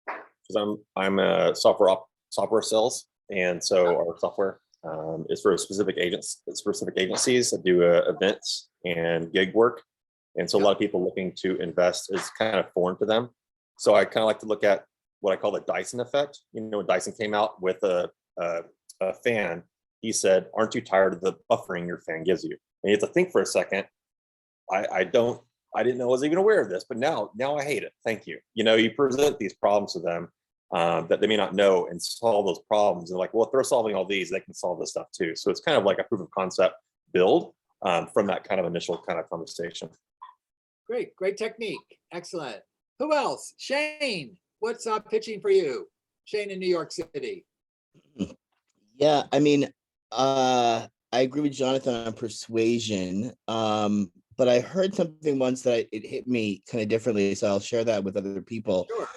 because I'm a software sales, and so our software is for specific agencies that do events and gig work, and so a lot of people looking to invest is kind of foreign to them. So I kind of like to look at what I call the Dyson effect. When Dyson came out with a fan, he said, "Aren't you tired of the buffering your fan gives you?" And you have to think for a second. I didn't know I was even aware of this, but now I hate it. Thank you. You present these problems to them that they may not know and solve those problems. And like, well, if they're solving all these, they can solve this stuff too. So it's kind of like a proof of concept build from that kind of initial kind of conversation. Great technique. Excellent. Who else? Shane, what's pitching for you? Shane in New York City. Yeah, I agree with Jonathan on persuasion. But I heard something once that it hit me kind of differently, so I'll share that with other people. Sure.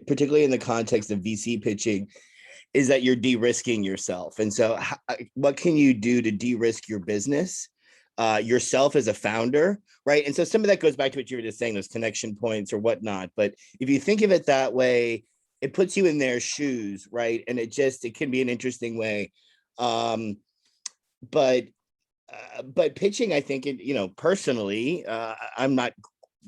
Particularly in the context of VC pitching, is that you're de-risking yourself. And so what can you do to de-risk your business, yourself as a founder, right? And so some of that goes back to what you were just saying, those connection points or whatnot. But if you think of it that way, it puts you in their shoes, right? And it can be an interesting way. But pitching, I think, personally, I'm not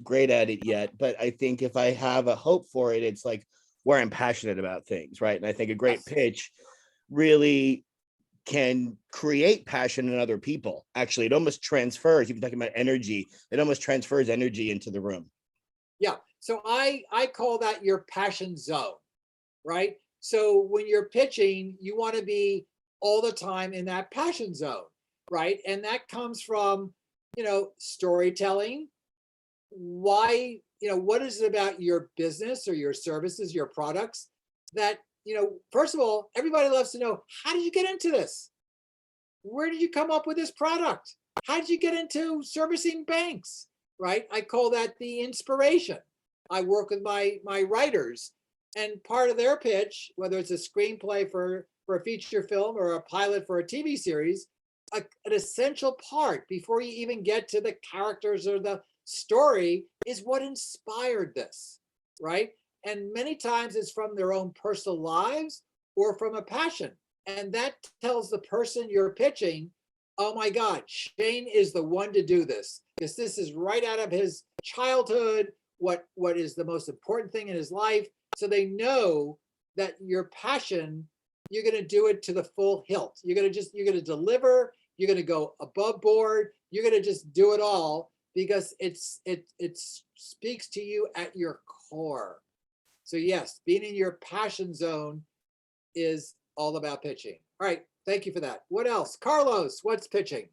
great at it yet, but I think if I have a hope for it, it's like where I'm passionate about things, right? And I think a great pitch really can create passion in other people. Actually, it almost transfers. If you're talking about energy, it almost transfers energy into the room. Yeah. So I call that your passion zone, right? So when you're pitching, you want to be all the time in that passion zone, right? And that comes from, storytelling. Why, what is it about your business or your services, your products that, first of all, everybody loves to know, how did you get into this? Where did you come up with this product? How did you get into servicing banks, right? I call that the inspiration. I work with my writers, and part of their pitch, whether it's a screenplay for a feature film or a pilot for a TV series, an essential part before you even get to the characters or the story is what inspired this, right? And many times it's from their own personal lives or from a passion. And that tells the person you're pitching, oh my God, Shane is the one to do this, because this is right out of his childhood, what is the most important thing in his life. So they know that your passion, you're going to do it to the full hilt. You're going to deliver, you're going to go above board, you're going to just do it all because it speaks to you at your core. So yes, being in your passion zone is all about pitching. All right, thank you for that. What else? Carlos, what's pitching?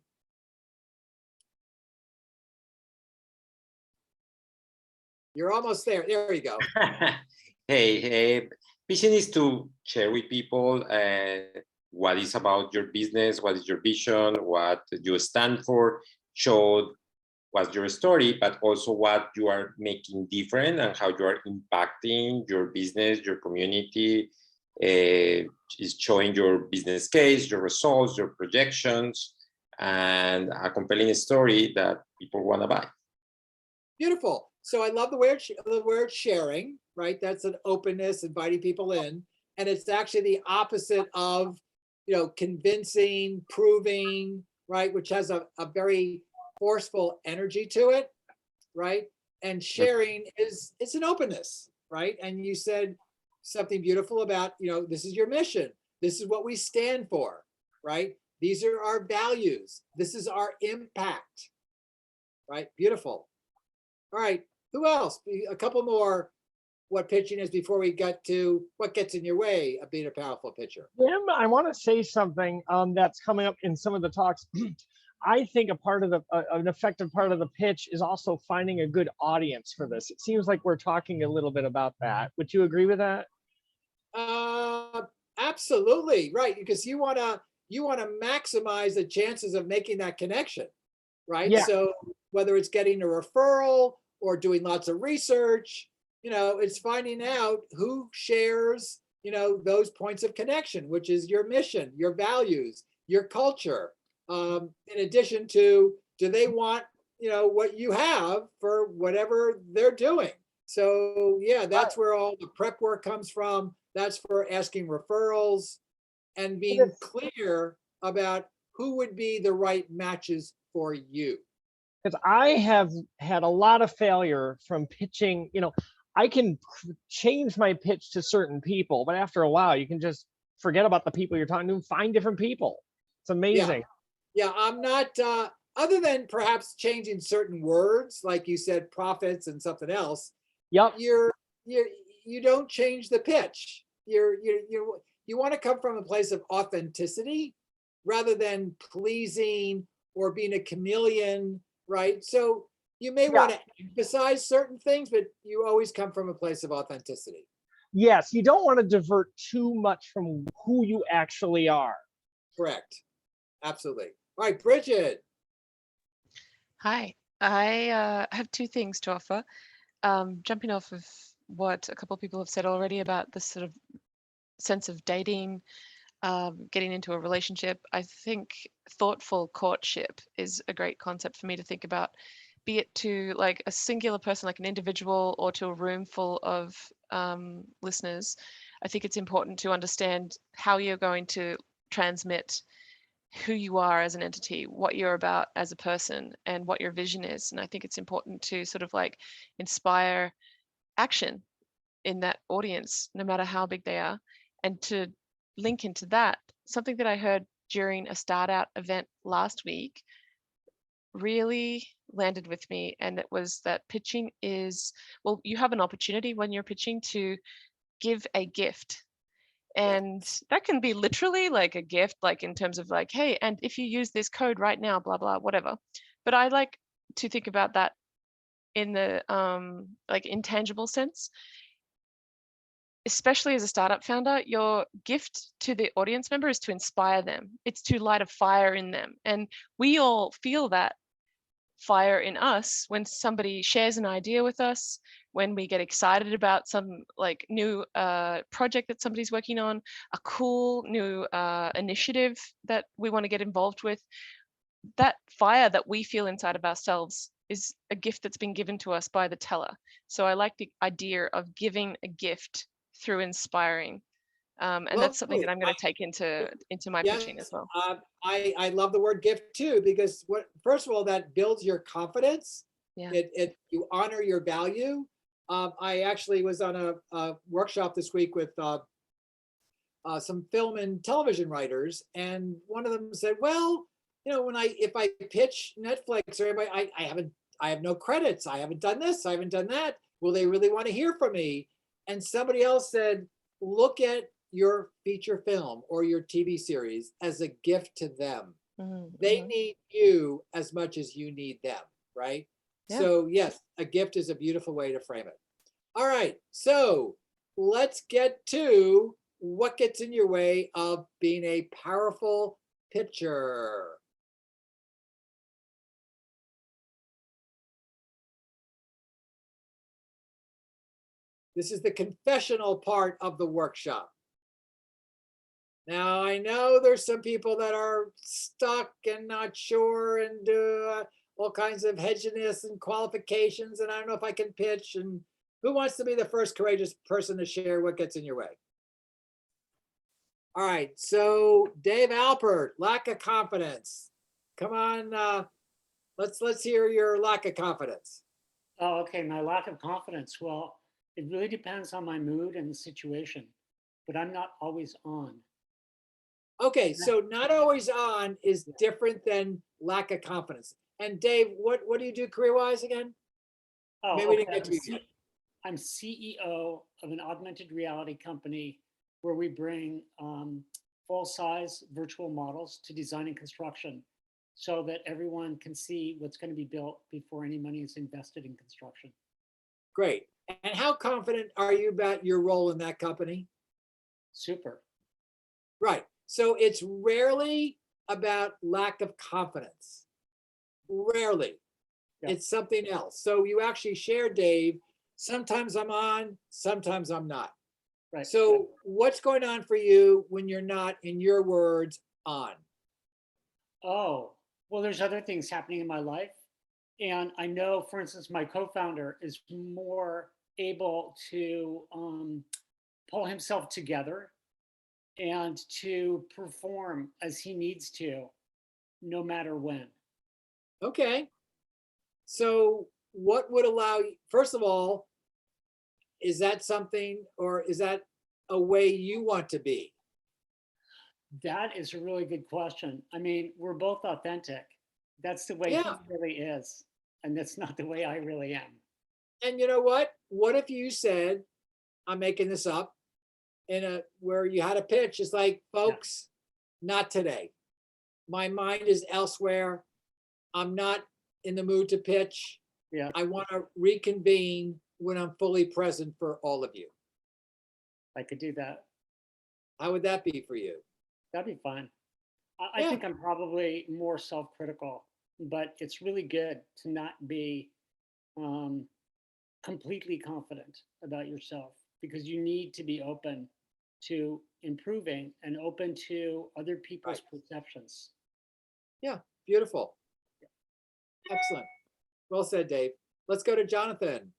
You're almost there. There you go. Hey, pitching is to share with people what is about your business, what is your vision, what you stand for, show what's your story, but also what you are making different and how you are impacting your business, your community, is showing your business case, your results, your projections, and a compelling story that people want to buy. Beautiful. So I love the word sharing, right? That's an openness, inviting people in. And it's actually the opposite of, convincing, proving, right? Which has a very forceful energy to it, right? And sharing is, it's an openness, right? And you said something beautiful about, this is your mission. This is what we stand for, right? These are our values. This is our impact, right? Beautiful. All right, who else? A couple more, what pitching is before we get to what gets in your way of being a powerful pitcher. Jim, I want to say something that's coming up in some of the talks. I think a part of an effective part of the pitch is also finding a good audience for this. It seems like we're talking a little bit about that. Would you agree with that? Absolutely, right. Because you want to maximize the chances of making that connection, right? Yeah. So whether it's getting a referral or doing lots of research, it's finding out who shares, those points of connection, which is your mission, your values, your culture. In addition to, do they want, what you have for whatever they're doing? So yeah, that's where all the prep work comes from. That's for asking referrals and being clear about who would be the right matches for you. Because I have had a lot of failure from pitching. I can change my pitch to certain people, but after a while, you can just forget about the people you're talking to, find different people. It's amazing. Yeah, I'm not, other than perhaps changing certain words, like you said, profits and something else. Yep. You don't change the pitch. You want to come from a place of authenticity rather than pleasing or being a chameleon, right? So you may want to emphasize certain things, but you always come from a place of authenticity. Yes, you don't want to divert too much from who you actually are. Correct. Absolutely. All right, Bridget. Hi, I have two things to offer. Jumping off of what a couple of people have said already about this sort of sense of dating, getting into a relationship, I think thoughtful courtship is a great concept for me to think about, be it to like a singular person, like an individual, or to a room full of listeners. I think it's important to understand how you're going to transmit who you are as an entity, what you're about as a person, and what your vision is. And I think it's important to sort of like inspire action in that audience, no matter how big they are. And to link into that, something that I heard during a StartOut event last week really landed with me. And it was that pitching is, well, you have an opportunity when you're pitching to give a gift. And that can be literally like a gift, like in terms of like, hey, and if you use this code right now, blah, blah, whatever. But I like to think about that in the like intangible sense. Especially as a startup founder, your gift to the audience member is to inspire them. It's to light a fire in them. And we all feel that fire in us when somebody shares an idea with us, when we get excited about some like new project that somebody's working on, a cool new initiative that we want to get involved with. That fire that we feel inside of ourselves is a gift that's been given to us by the teller. So I like the idea of giving a gift through inspiring. And that's something that I'm going to take into my pitching as well. I love the word gift too, because first of all, that builds your confidence. Yeah. You honor your value. I actually was on a workshop this week with some film and television writers, and one of them said, well, you know, if I pitch Netflix or anybody, I have no credits. I haven't done this. I haven't done that. Will they really want to hear from me? And somebody else said, look at your feature film or your TV series as a gift to them. Mm-hmm. They need you as much as you need them, right? Yeah. So yes, a gift is a beautiful way to frame it. All right, so let's get to what gets in your way of being a powerful pitcher. This is the confessional part of the workshop. Now, I know there's some people that are stuck and not sure and all kinds of hedginess and qualifications, and I don't know if I can pitch. And who wants to be the first courageous person to share what gets in your way? All right, so Dave Alpert, lack of confidence. Come on, let's hear your lack of confidence. Oh, okay, my lack of confidence. Well, it really depends on my mood and the situation, but I'm not always on. Okay, so not always on is different than lack of confidence. And Dave, what do you do career-wise again? Oh, Maybe we okay. didn't get to you yet. I'm CEO of an augmented reality company where we bring full-size virtual models to design and construction so that everyone can see what's going to be built before any money is invested in construction. Great. And how confident are you about your role in that company? Super. Right. So it's rarely about lack of confidence. Rarely. Yeah. It's something else. So you actually share, Dave, sometimes I'm on, sometimes I'm not. Right. So what's going on for you when you're not, in your words, on? Oh, well, there's other things happening in my life. And I know, for instance, my co-founder is more able to pull himself together and to perform as he needs to, no matter when. Okay. So what would allow you, first of all, is that something, or is that a way you want to be? That is a really good question. I mean, we're both authentic. That's the way he really is. And that's not the way I really am. And you know what? What if you said, I'm making this up, where you had a pitch, it's like, folks, not today. My mind is elsewhere. I'm not in the mood to pitch. Yeah. I want to reconvene when I'm fully present for all of you. I could do that. How would that be for you? That'd be fine. I think I'm probably more self-critical, but it's really good to not be completely confident about yourself, because you need to be open to improving and open to other people's perceptions. Yeah, beautiful. Excellent. Well said, Dave. Let's go to Jonathan.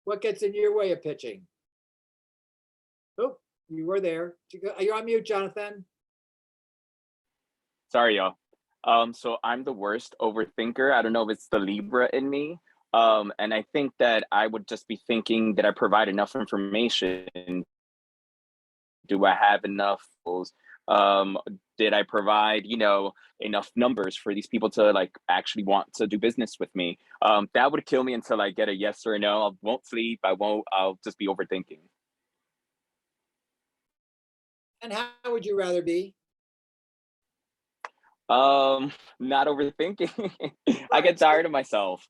What gets in your way of pitching? Oh, you were there. You're on mute, Jonathan. Sorry, y'all. So I'm the worst overthinker. I don't know if it's the Libra in me. And I think that I would just be thinking that I provide enough information. Do I have enough tools Did I provide, enough numbers for these people to like actually want to do business with me? That would kill me until I get a yes or a no. I won't sleep. I'll just be overthinking. And how would you rather be? Not overthinking. I get tired of myself.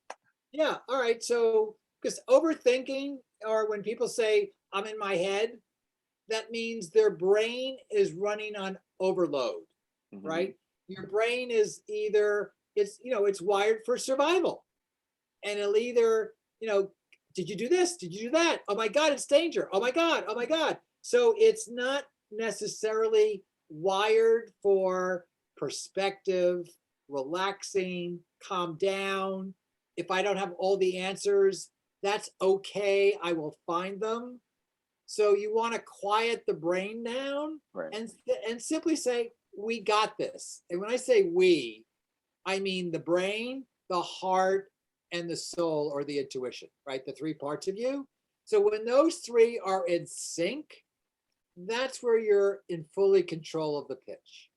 Yeah. All right. So, because overthinking, or when people say I'm in my head, that means their brain is running on overload, right? Your brain is either, it's wired for survival, and it'll either, did you do this? Did you do that? Oh my God, it's danger. Oh my God. Oh my God. So it's not necessarily wired for perspective, relaxing, calm down. If I don't have all the answers, that's okay. I will find them. So you want to quiet the brain down, right, and simply say, we got this. And when I say we, I mean the brain, the heart, and the soul, or the intuition, right? The three parts of you. So when those three are in sync, that's where you're in fully control of the pitch.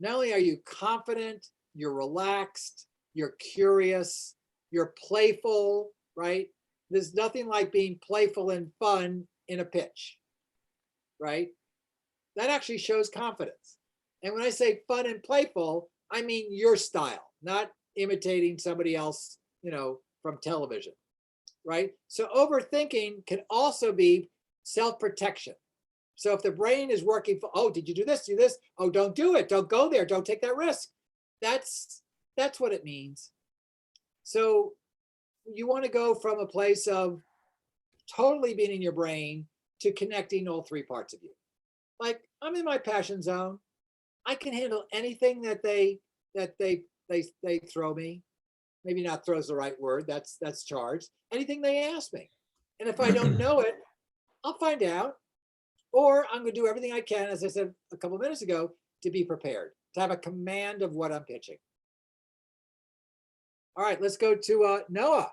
Not only are you confident, you're relaxed, you're curious, you're playful, right? There's nothing like being playful and fun in a pitch, right? That actually shows confidence. And when I say fun and playful, I mean your style, not imitating somebody else, from television, right? So overthinking can also be self-protection. So if the brain is working for, oh, did you do this? Do this? Oh, don't do it. Don't go there. Don't take that risk. That's what it means. So you want to go from a place of totally being in your brain to connecting all three parts of you. Like, I'm in my passion zone. I can handle anything that they throw me. Maybe not throw is the right word. That's charged. Anything they ask me. And if I don't know it, I'll find out. Or I'm going to do everything I can, as I said a couple minutes ago, to be prepared, to have a command of what I'm pitching. All right, let's go to Noah.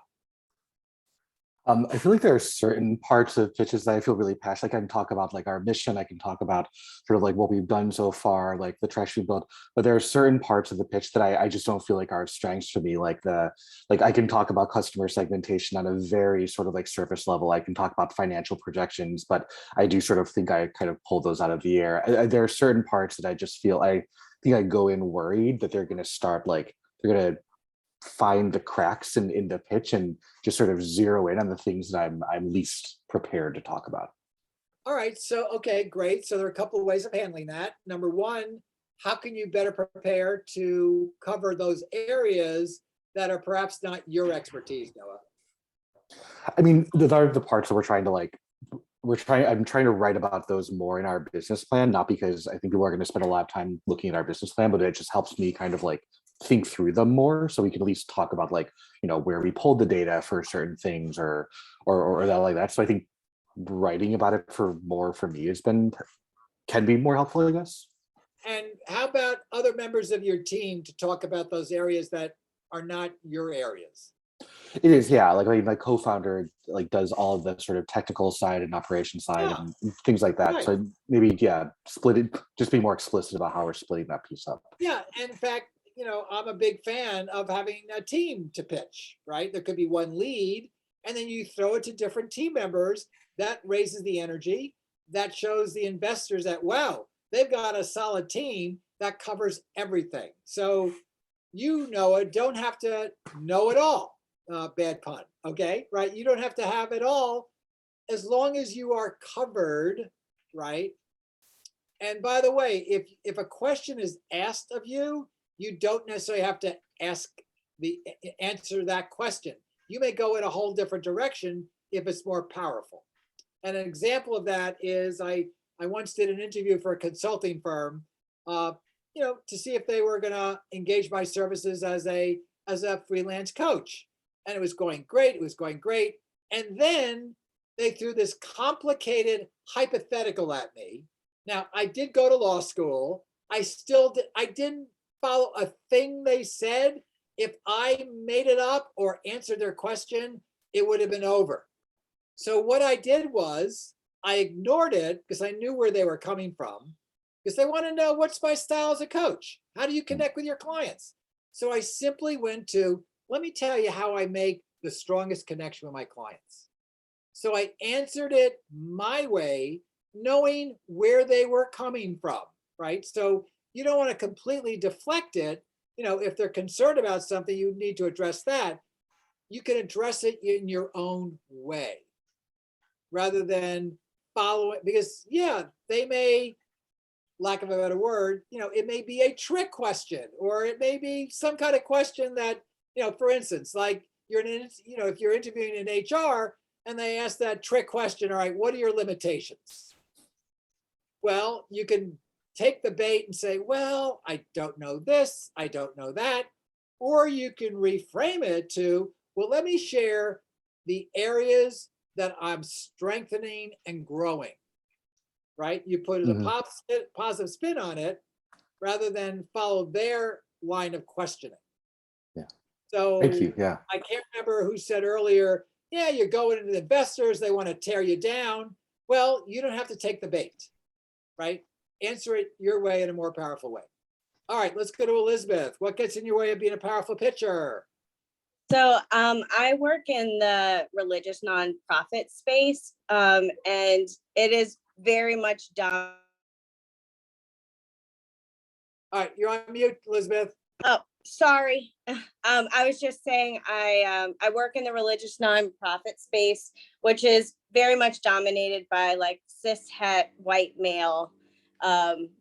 I feel like there are certain parts of pitches that I feel really passionate. Like I can talk about like our mission. I can talk about sort of like what we've done so far, like the traction we built. But there are certain parts of the pitch that I just don't feel like are strengths for me. Like I can talk about customer segmentation on a very sort of like surface level. I can talk about financial projections, but I do sort of think I kind of pull those out of the air. There are certain parts that I just feel I go in worried that they're going to start like they're going to find the cracks in the pitch and just sort of zero in on the things that I'm least prepared to talk about. All right, so, okay, great. So there are a couple of ways of handling that. Number one, how can you better prepare to cover those areas that are perhaps not your expertise, Noah? I mean, those are the parts that we're trying to like, I'm trying to write about those more in our business plan, not because I think people are going to spend a lot of time looking at our business plan, but it just helps me kind of like think through them more, so we can at least talk about like where we pulled the data for certain things or that like that. So I think writing about it for me can be more helpful, I guess. And how about other members of your team to talk about those areas that are not your areas? It is, yeah. Like my co-founder like does all of the sort of technical side and operation side and things like that. Right. So maybe split it, just be more explicit about how we're splitting that piece up. Yeah, in fact, I'm a big fan of having a team to pitch, right? There could be one lead, and then you throw it to different team members. That raises the energy. That shows the investors that, wow, they've got a solid team that covers everything. So don't have to know it all. Bad pun, okay? Right? You don't have to have it all as long as you are covered, right? And by the way, if a question is asked of you, you don't necessarily have to answer that question. You may go in a whole different direction if it's more powerful. And an example of that is I once did an interview for a consulting firm, to see if they were going to engage my services as a freelance coach. And it was going great. It was going great. And then they threw this complicated hypothetical at me. Now, I did go to law school. I didn't follow a thing they said. If I made it up or answered their question, it would have been over. So what I did was I ignored it because I knew where they were coming from. because they want to know what's my style as a coach. How do you connect with your clients? So I simply went to, let me tell you how I make the strongest connection with my clients. So I answered it my way, knowing where they were coming from, right? So you don't want to completely deflect it. You know, if they're concerned about something, you need to address that. You can address it in your own way rather than follow it, because yeah, they may, lack of a better word, you know, it may be a trick question, or it may be some kind of question that, you know, for instance, like you're in, you know, if you're interviewing in HR and they ask that trick question, all right, what are your limitations? Well, you can take the bait and say, well, I don't know this, I don't know that. Or you can reframe it to, well, let me share the areas that I'm strengthening and growing, right? You put a positive spin on it rather than follow their line of questioning. Yeah. So Thank you. Yeah. I can't remember who said earlier, yeah, you're going into the investors, they want to tear you down. Well, you don't have to take the bait, right? Answer it your way in a more powerful way. All right, let's go to Elizabeth. What gets in your way of being a powerful pitcher? So I work in the religious nonprofit space, and it is very much done. All right, you're on mute, Elizabeth. Oh, sorry. I was just saying I work in the religious nonprofit space, which is very much dominated by like cishet white male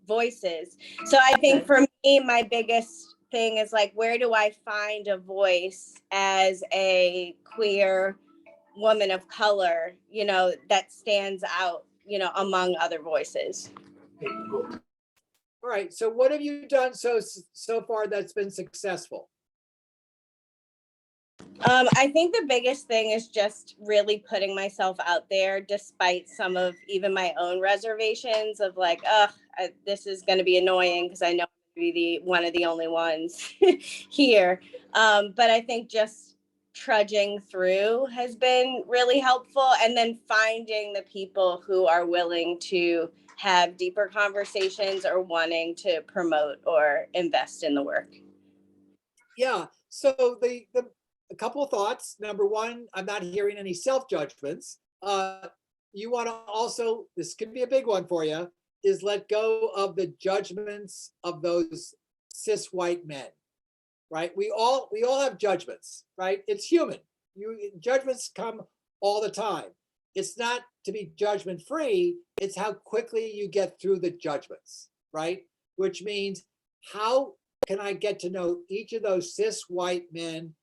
voices. So I think for me, my biggest thing is like, where do I find a voice as a queer woman of color, you know, that stands out, you know, among other voices? All right, so what have you done so far that's been successful? I think the biggest thing is just really putting myself out there, despite some of even my own reservations of like, this is going to be annoying because I know I'm going to be one of the only ones here. But I think just trudging through has been really helpful, and then finding the people who are willing to have deeper conversations or wanting to promote or invest in the work. Yeah, so a couple of thoughts. Number one, I'm not hearing any self-judgments. You want to also, this could be a big one for you, is let go of the judgments of those cis white men, right? We all have judgments, right? It's human. Judgments come all the time. It's not to be judgment free, it's how quickly you get through the judgments, right? Which means, how can I get to know each of those cis white men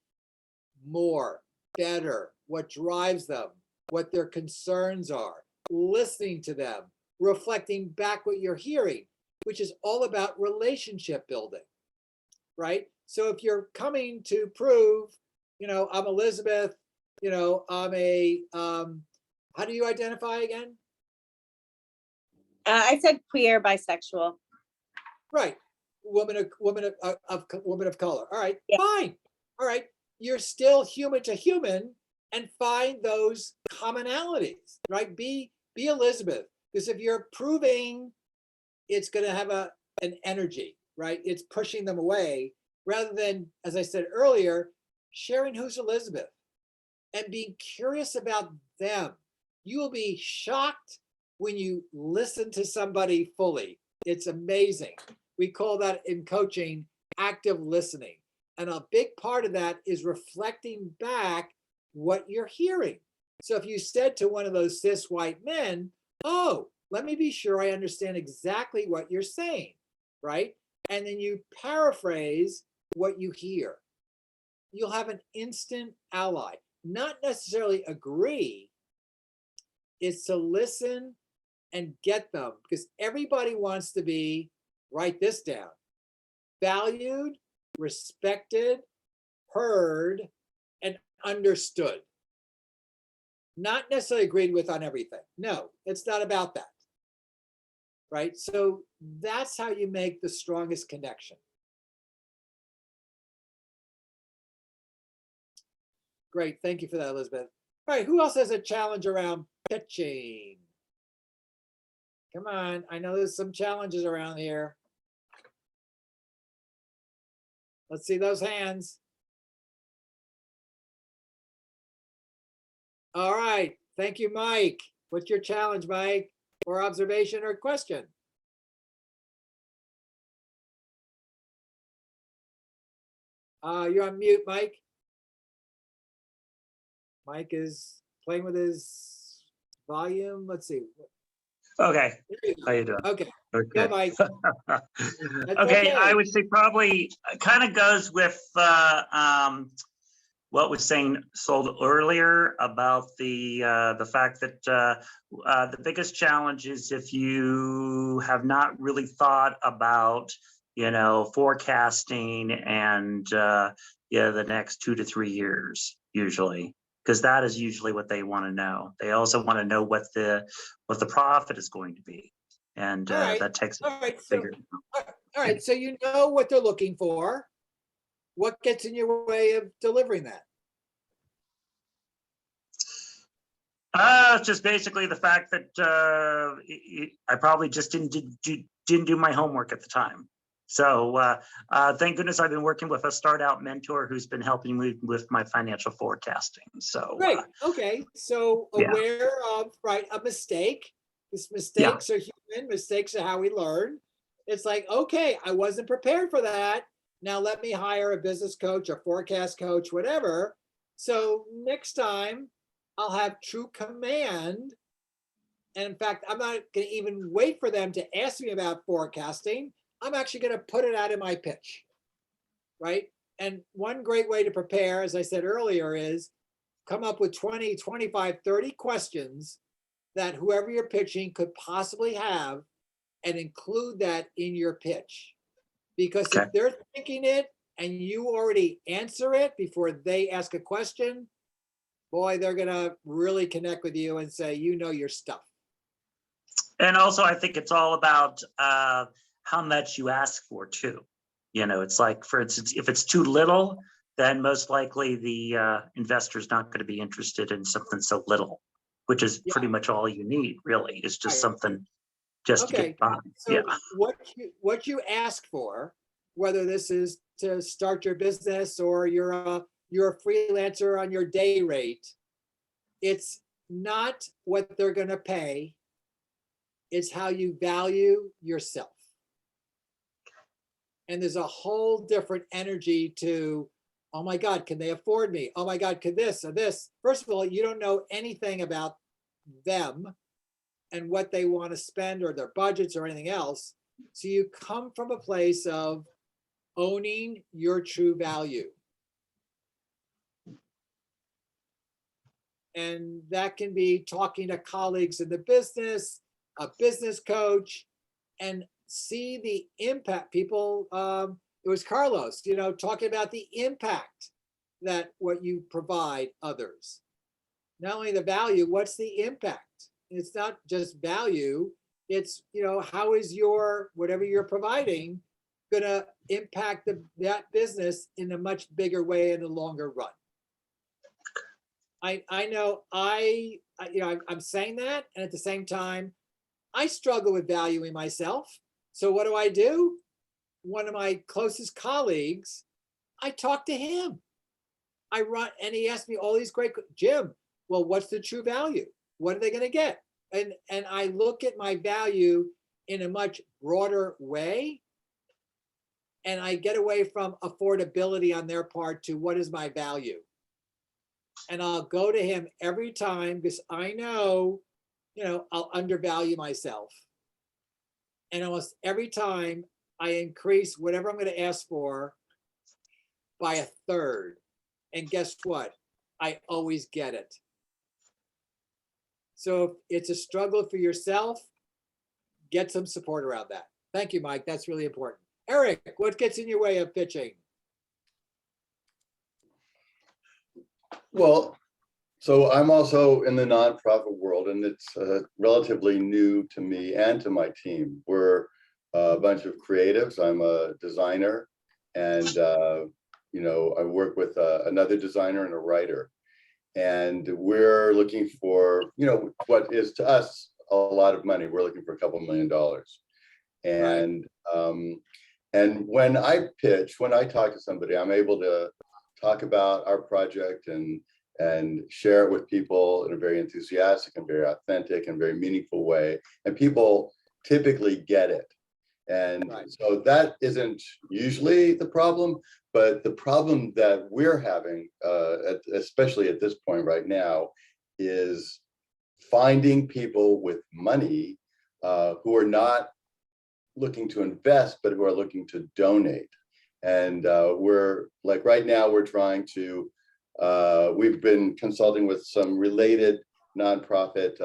more, better, what drives them, what their concerns are, listening to them, reflecting back what you're hearing, which is all about relationship building, right? So if you're coming to prove, you know, I'm Elizabeth, you know, I'm a, how do you identify again? I said queer, bisexual. Right. Woman of color. All right, yeah. Fine. All right. You're still human to human, and find those commonalities, right? Be Elizabeth, because if you're proving, it's going to have an energy, right? It's pushing them away rather than, as I said earlier, sharing who's Elizabeth and being curious about them. You will be shocked when you listen to somebody fully. It's amazing. We call that in coaching active listening. And a big part of that is reflecting back what you're hearing. So if you said to one of those cis white men, oh, let me be sure I understand exactly what you're saying, right? And then you paraphrase what you hear. You'll have an instant ally. Not necessarily agree, it's to listen and get them, because everybody wants to be, write this down, valued, respected, heard, and understood. Not necessarily agreed with on everything. No, it's not about that, right? So that's how you make the strongest connection. Great, thank you for that, Elizabeth. All right, who else has a challenge around pitching? Come on, I know there's some challenges around here. Let's see those hands. All right, thank you, Mike. What's your challenge, Mike, or observation or question? You're on mute, Mike. Mike is playing with his volume. Let's see. Okay, how you doing? Okay, Okay. go, Mike. Okay, I would say probably kind of goes with what was saying sold earlier about the fact that the biggest challenge is if you have not really thought about, you know, forecasting and the next 2 to 3 years usually, because that is usually what they want to know. They also want to know what the profit is going to be, and that takes bigger. All right, so you know what they're looking for. What gets in your way of delivering that? Just basically the fact that I probably just didn't do my homework at the time. So thank goodness I've been working with a StartOut mentor who's been helping me with my financial forecasting. So great. Okay, so aware of a mistake. These mistakes are human. Mistakes are how we learn. It's like, okay, I wasn't prepared for that. Now let me hire a business coach, a forecast coach, whatever. So next time I'll have true command. And in fact, I'm not going to even wait for them to ask me about forecasting. I'm actually going to put it out in my pitch, right? And one great way to prepare, as I said earlier, is come up with 20, 25, 30 questions that whoever you're pitching could possibly have, and include that in your pitch. Because if they're thinking it and you already answer it before they ask a question, boy, they're going to really connect with you and say, you know your stuff. And also, I think it's all about how much you ask for too. You know, it's like, for instance, if it's too little, then most likely the investor's not going to be interested in something so little, which is pretty much all you need, really. It's just something just to get by. So what you ask for, whether this is to start your business or you're a freelancer on your day rate, it's not what they're going to pay. It's how you value yourself. And there's a whole different energy to, oh my God, can they afford me? Oh my God, could this or this? First of all, you don't know anything about them and what they want to spend or their budgets or anything else. So you come from a place of owning your true value. And that can be talking to colleagues in the business, a business coach, and see the impact. People, it was Carlos, you know, talking about the impact that what you provide others. Not only the value, what's the impact? It's not just value, it's, you know, how is your, whatever you're providing gonna impact that business in a much bigger way in the longer run. I know I'm saying that, and at the same time, I struggle with valuing myself. So what do? One of my closest colleagues, I talk to him. And he asked me all these great, Jim, well, what's the true value? What are they going to get? And I look at my value in a much broader way. And I get away from affordability on their part to what is my value? And I'll go to him every time because I know, you know, I'll undervalue myself. And almost every time I increase whatever I'm going to ask for by 1/3. And guess what? I always get it. So if it's a struggle for yourself, get some support around that. Thank you, Mike. That's really important. Eric, what gets in your way of pitching? Well, so I'm also in the nonprofit world, and it's relatively new to me and to my team. We're a bunch of creatives. I'm a designer, and you know, I work with another designer and a writer, and we're looking for, you know, what is to us a lot of money. We're looking for a couple $1 million. And when I pitch, when I talk to somebody, I'm able to talk about our project and share it with people in a very enthusiastic and very authentic and very meaningful way. And people typically get it. And so that isn't usually the problem, but the problem that we're having, especially at this point right now, is finding people with money who are not looking to invest, but who are looking to donate. And we're like, right now we're trying to, we've been consulting with some related nonprofit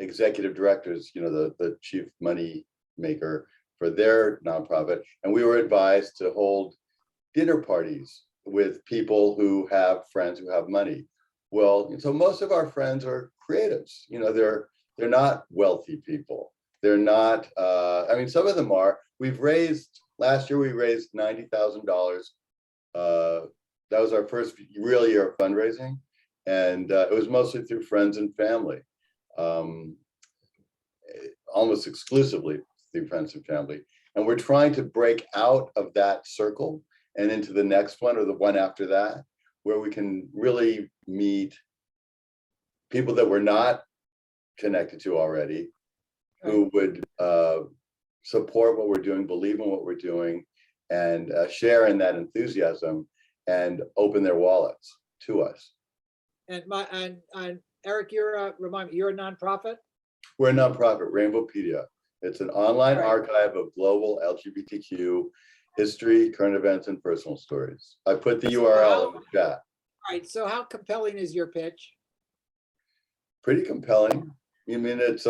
executive directors, you know, the chief money maker for their nonprofit. And we were advised to hold dinner parties with people who have friends who have money. Well, so most of our friends are creatives, you know, they're not wealthy people. They're not, I mean, some of them are. We've raised, last year we raised $90,000. That was our first real year of fundraising. And it was mostly through friends and family, almost exclusively through friends and family. And we're trying to break out of that circle and into the next one or the one after that, where we can really meet people that we're not connected to already, who would support what we're doing, believe in what we're doing, and share in that enthusiasm and open their wallets to us. And Eric, remind me, you're a nonprofit? We're a nonprofit, Rainbowpedia. It's an online archive of global LGBTQ history, current events, and personal stories. I put the URL in the chat. All right, so how compelling is your pitch? Pretty compelling. I mean, it's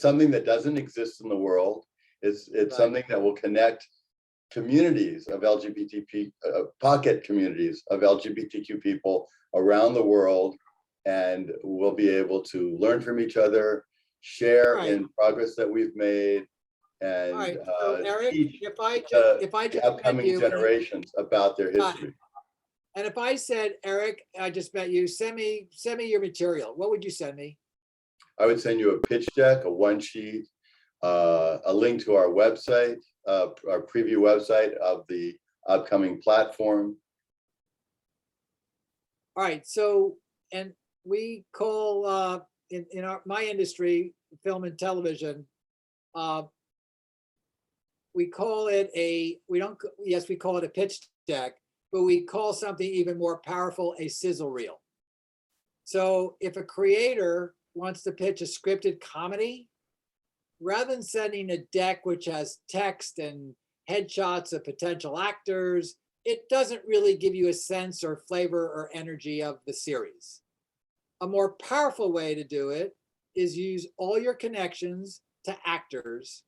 something that doesn't exist in the world. It's something that will connect communities of LGBTQ, pocket communities of LGBTQ people around the world, and we'll be able to learn from each other, share in progress that we've made, and so Eric, teach if I just upcoming met you generations about their history. And if I said, Eric, I just met you, send me your material, what would you send me? I would send you a pitch deck, a one sheet, a link to our website, our preview website of the upcoming platform. All right, so, and we call, in my industry, film and television, we call it we call it a pitch deck, but we call something even more powerful a sizzle reel. So if a creator wants to pitch a scripted comedy, rather than sending a deck which has text and headshots of potential actors, it doesn't really give you a sense or flavor or energy of the series. A more powerful way to do it is use all your connections to actors.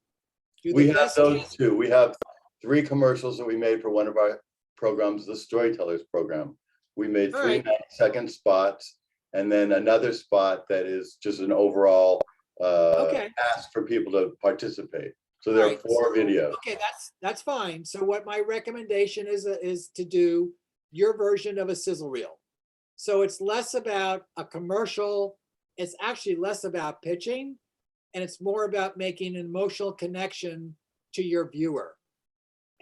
We have those too. We have 3 commercials that we made for one of our programs, the Storytellers program. We made 3 90-second spots, and then another spot that is just an overall ask for people to participate. So there are 4 videos. Okay, that's fine. So what my recommendation is to do your version of a sizzle reel. So it's less about a commercial. It's actually less about pitching, and it's more about making an emotional connection to your viewer.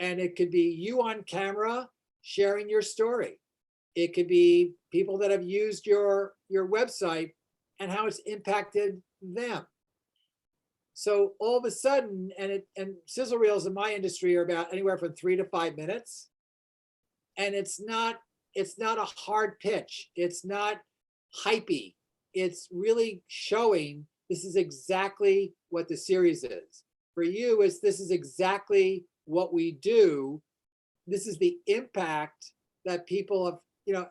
And it could be you on camera sharing your story. It could be people that have used your website and how it's impacted them. So all of a sudden, and sizzle reels in my industry are about anywhere from 3 to 5 minutes. And it's not a hard pitch. It's not hypey. It's really showing this is exactly what the series is. For you, this is exactly what we do. This is the impact that people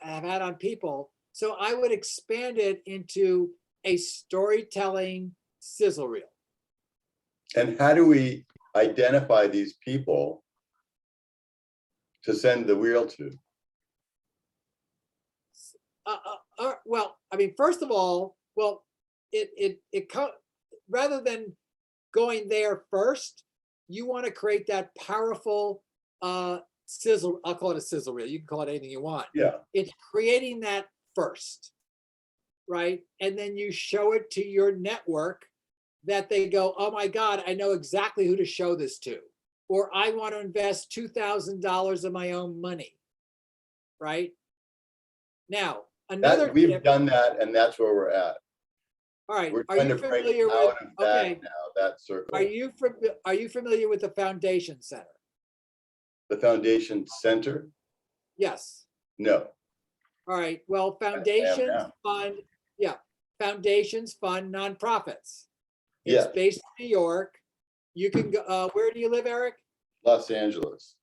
have had on people. So I would expand it into a storytelling sizzle reel. And how do we identify these people to send the reel to? Well, I mean, first of all, rather than going there first, you want to create that powerful sizzle. I'll call it a sizzle reel. You can call it anything you want. Yeah. It's creating that first. right? And then you show it to your network that they go, oh my God, I know exactly who to show this to. Or I want to invest $2,000 of my own money, right? Now, another We've tip, done that, and that's where we're at. all right, We're are trying you to break familiar with, out of that okay, now, that circle. are you familiar with the Foundation Center? The Foundation Center? Yes. No. All right, well, foundations fund, yeah, foundations fund nonprofits. It's Yes. based in New York. You can go, where do you live, Eric? Los Angeles.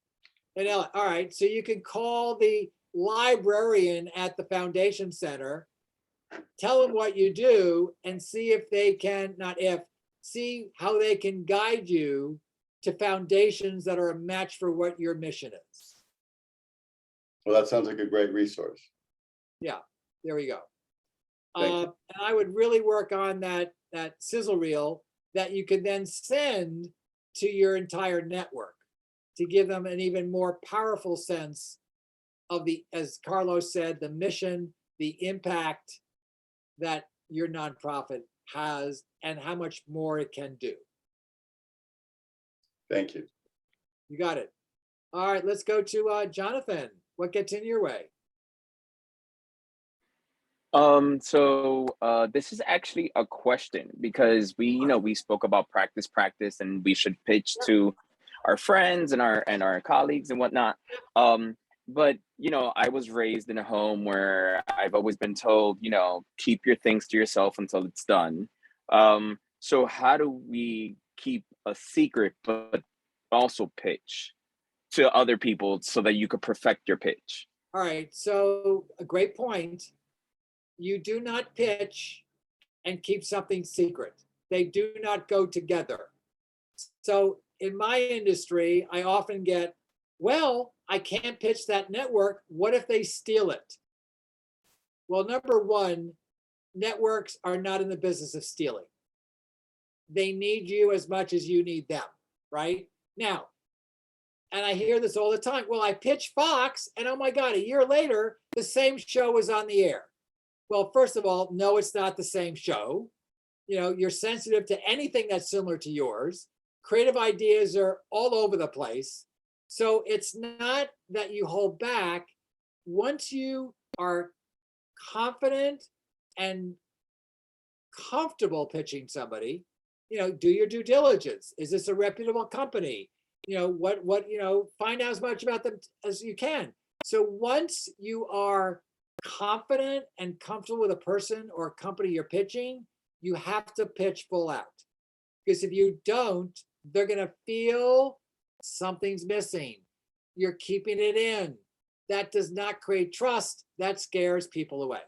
In LA. All right, so you can call the librarian at the Foundation Center, tell them what you do, and see if they can, not if, see how they can guide you to foundations that are a match for what your mission is. Well, that sounds like a great resource. Yeah, there we go. Thank you. And I would really work on that sizzle reel that you can then send to your entire network to give them an even more powerful sense of the, as Carlos said, the mission, the impact that your nonprofit has and how much more it can do. Thank you. You got it. All right, let's go to Jonathan. What gets in your way? This is actually a question because we spoke about practice, and we should pitch to our friends and our colleagues and whatnot. But I was raised in a home where I've always been told, keep your things to yourself until it's done. So how do we keep a secret but also pitch to other people so that you could perfect your pitch? All right, so a great point. You do not pitch and keep something secret. They do not go together. So in my industry, I often get, well, I can't pitch that network. What if they steal it? Well, number one, networks are not in the business of stealing. They need you as much as you need them, right? Now, and I hear this all the time. Well, I pitched Fox and oh my God, a year later, the same show was on the air. Well, first of all, no, it's not the same show. You're sensitive to anything that's similar to yours. Creative ideas are all over the place. So it's not that you hold back. Once you are confident and comfortable pitching somebody, do your due diligence. Is this a reputable company? Find out as much about them as you can. So once you are confident and comfortable with a person or a company you're pitching, you have to pitch full out. Because if you don't, they're going to feel something's missing. You're keeping it in. That does not create trust. That scares people away.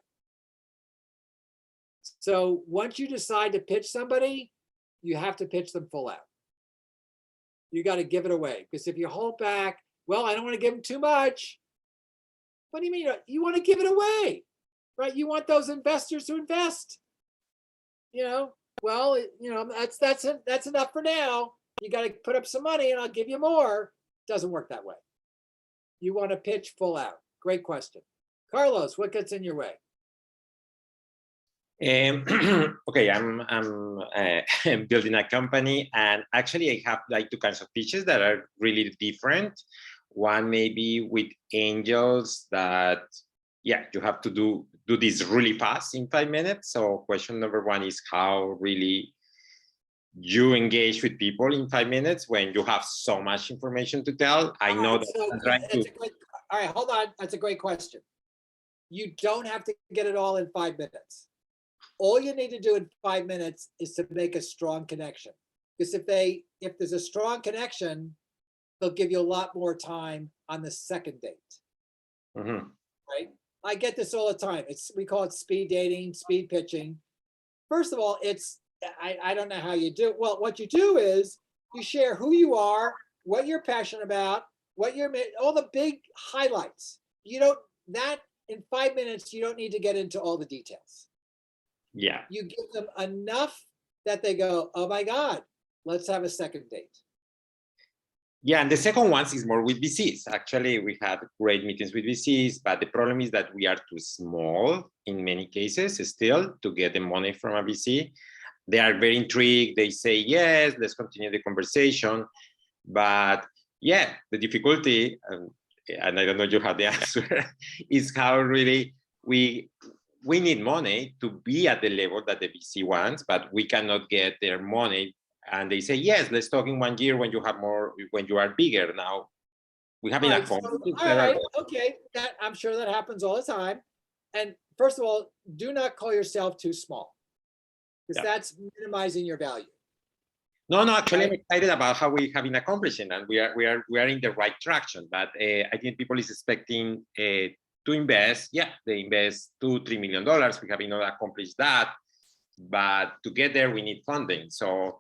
So once you decide to pitch somebody, you have to pitch them full out. You got to give it away. Because if you hold back, well, I don't want to give them too much. What do you mean? You want to give it away, right? You want those investors to invest. Well, that's enough for now. You got to put up some money and I'll give you more. Doesn't work that way. You want to pitch full out. Great question. Carlos, what gets in your way? Okay, I'm building a company, and actually I have like two kinds of pitches that are really different. One maybe with angels that, you have to do this really fast in 5 minutes. So question number one is how really you engage with people in 5 minutes when you have so much information to tell. I know that I'm trying to. All right, hold on. That's a great question. You don't have to get it all in 5 minutes. All you need to do in 5 minutes is to make a strong connection. Because if there's a strong connection, they'll give you a lot more time on the second date. Mm-hmm. Right? I get this all the time. We call it speed dating, speed pitching. First of all, I don't know how you do it. Well, what you do is you share who you are, what you're passionate about, all the big highlights. In 5 minutes, you don't need to get into all the details. Yeah. You give them enough that they go, oh my God, let's have a second date. Yeah, and the second one is more with VCs. Actually, we had great meetings with VCs, but the problem is that we are too small in many cases still to get the money from a VC. They are very intrigued. They say, yes, let's continue the conversation. But yeah, the difficulty, and I don't know if you have the answer, is how really we need money to be at the level that the VC wants, but we cannot get their money. And they say, yes, let's talk in 1 year when you have more, when you are bigger. Now we have enough All right, okay, that I'm sure that happens all the time. And first of all, do not call yourself too small, because that's minimizing your value. No, actually, I'm excited about how we have been accomplishing, and we are in the right traction. But I think people is expecting to invest. Yeah, they invest $2-3 million. We have not accomplished that, but to get there, we need funding. So